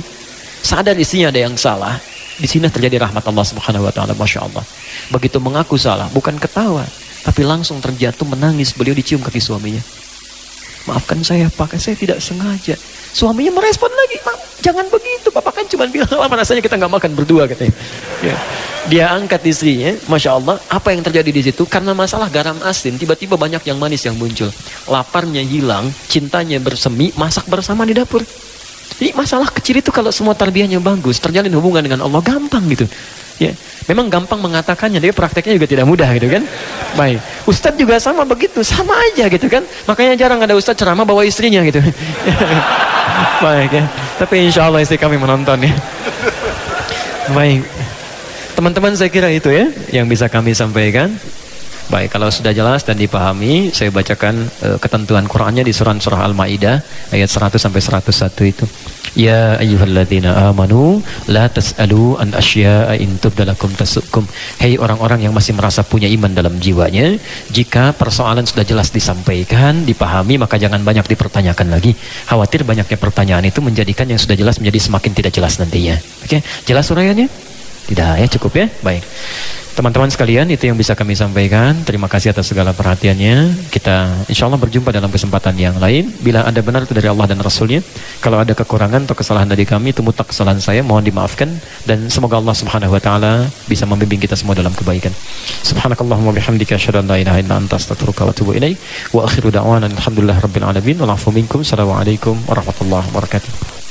sadar istrinya ada yang salah. Di sini terjadi rahmat Allah Subhanahu wa taala, Masya Allah. Begitu mengaku salah, bukan ketawa, tapi langsung terjatuh menangis. Beliau dicium kaki suaminya. Maafkan saya, Pak, saya tidak sengaja. Suaminya merespon lagi, jangan begitu, Bapak kan cuma bilang lama rasanya kita nggak makan berdua, katanya. Ya. Dia angkat istrinya, Masya Allah. Apa yang terjadi di situ? Karena masalah garam asin, tiba-tiba banyak yang manis yang muncul. Laparnya hilang, cintanya bersemi, masak bersama di dapur. Jadi masalah kecil itu kalau semua tarbiyahnya bagus, terjalin hubungan dengan Allah, gampang gitu. Ya, memang gampang mengatakannya, tapi prakteknya juga tidak mudah gitu kan. Baik, Ustadz juga sama begitu, sama aja gitu kan. Makanya jarang ada Ustadz ceramah bawa istrinya gitu. Baik ya, tapi insya Allah istri kami menonton ya. Baik, teman-teman, saya kira itu ya yang bisa kami sampaikan. Baik, kalau sudah jelas dan dipahami, saya bacakan ketentuan Qur'annya di surah Al-Maidah ayat 100 sampai 101 itu. Ya ayyuhalladzina amanu la tas'alu an asya'a in tubdalakum tasukum. Hei orang-orang yang masih merasa punya iman dalam jiwanya, jika persoalan sudah jelas disampaikan, dipahami, maka jangan banyak dipertanyakan lagi. Khawatir banyaknya pertanyaan itu menjadikan yang sudah jelas menjadi semakin tidak jelas nantinya. Oke, jelas uraiannya? Tidak ya, cukup ya? Baik. Teman-teman sekalian, itu yang bisa kami sampaikan. Terima kasih atas segala perhatiannya. Kita insya Allah berjumpa dalam kesempatan yang lain. Bila ada benar itu dari Allah dan Rasulnya. Kalau ada kekurangan atau kesalahan dari kami, itu mutlak kesalahan saya, mohon dimaafkan. Dan semoga Allah subhanahu wa ta'ala bisa membimbing kita semua dalam kebaikan. Subhanakallahumma bihamdika asyhadu an la ilaha illa anta astaghfiruka wa atubu ilaik. Wa akhiru da'wana alhamdulillahi rabbil alamin. Wal 'afwu minkum. Assalamualaikum warahmatullahi wabarakatuh.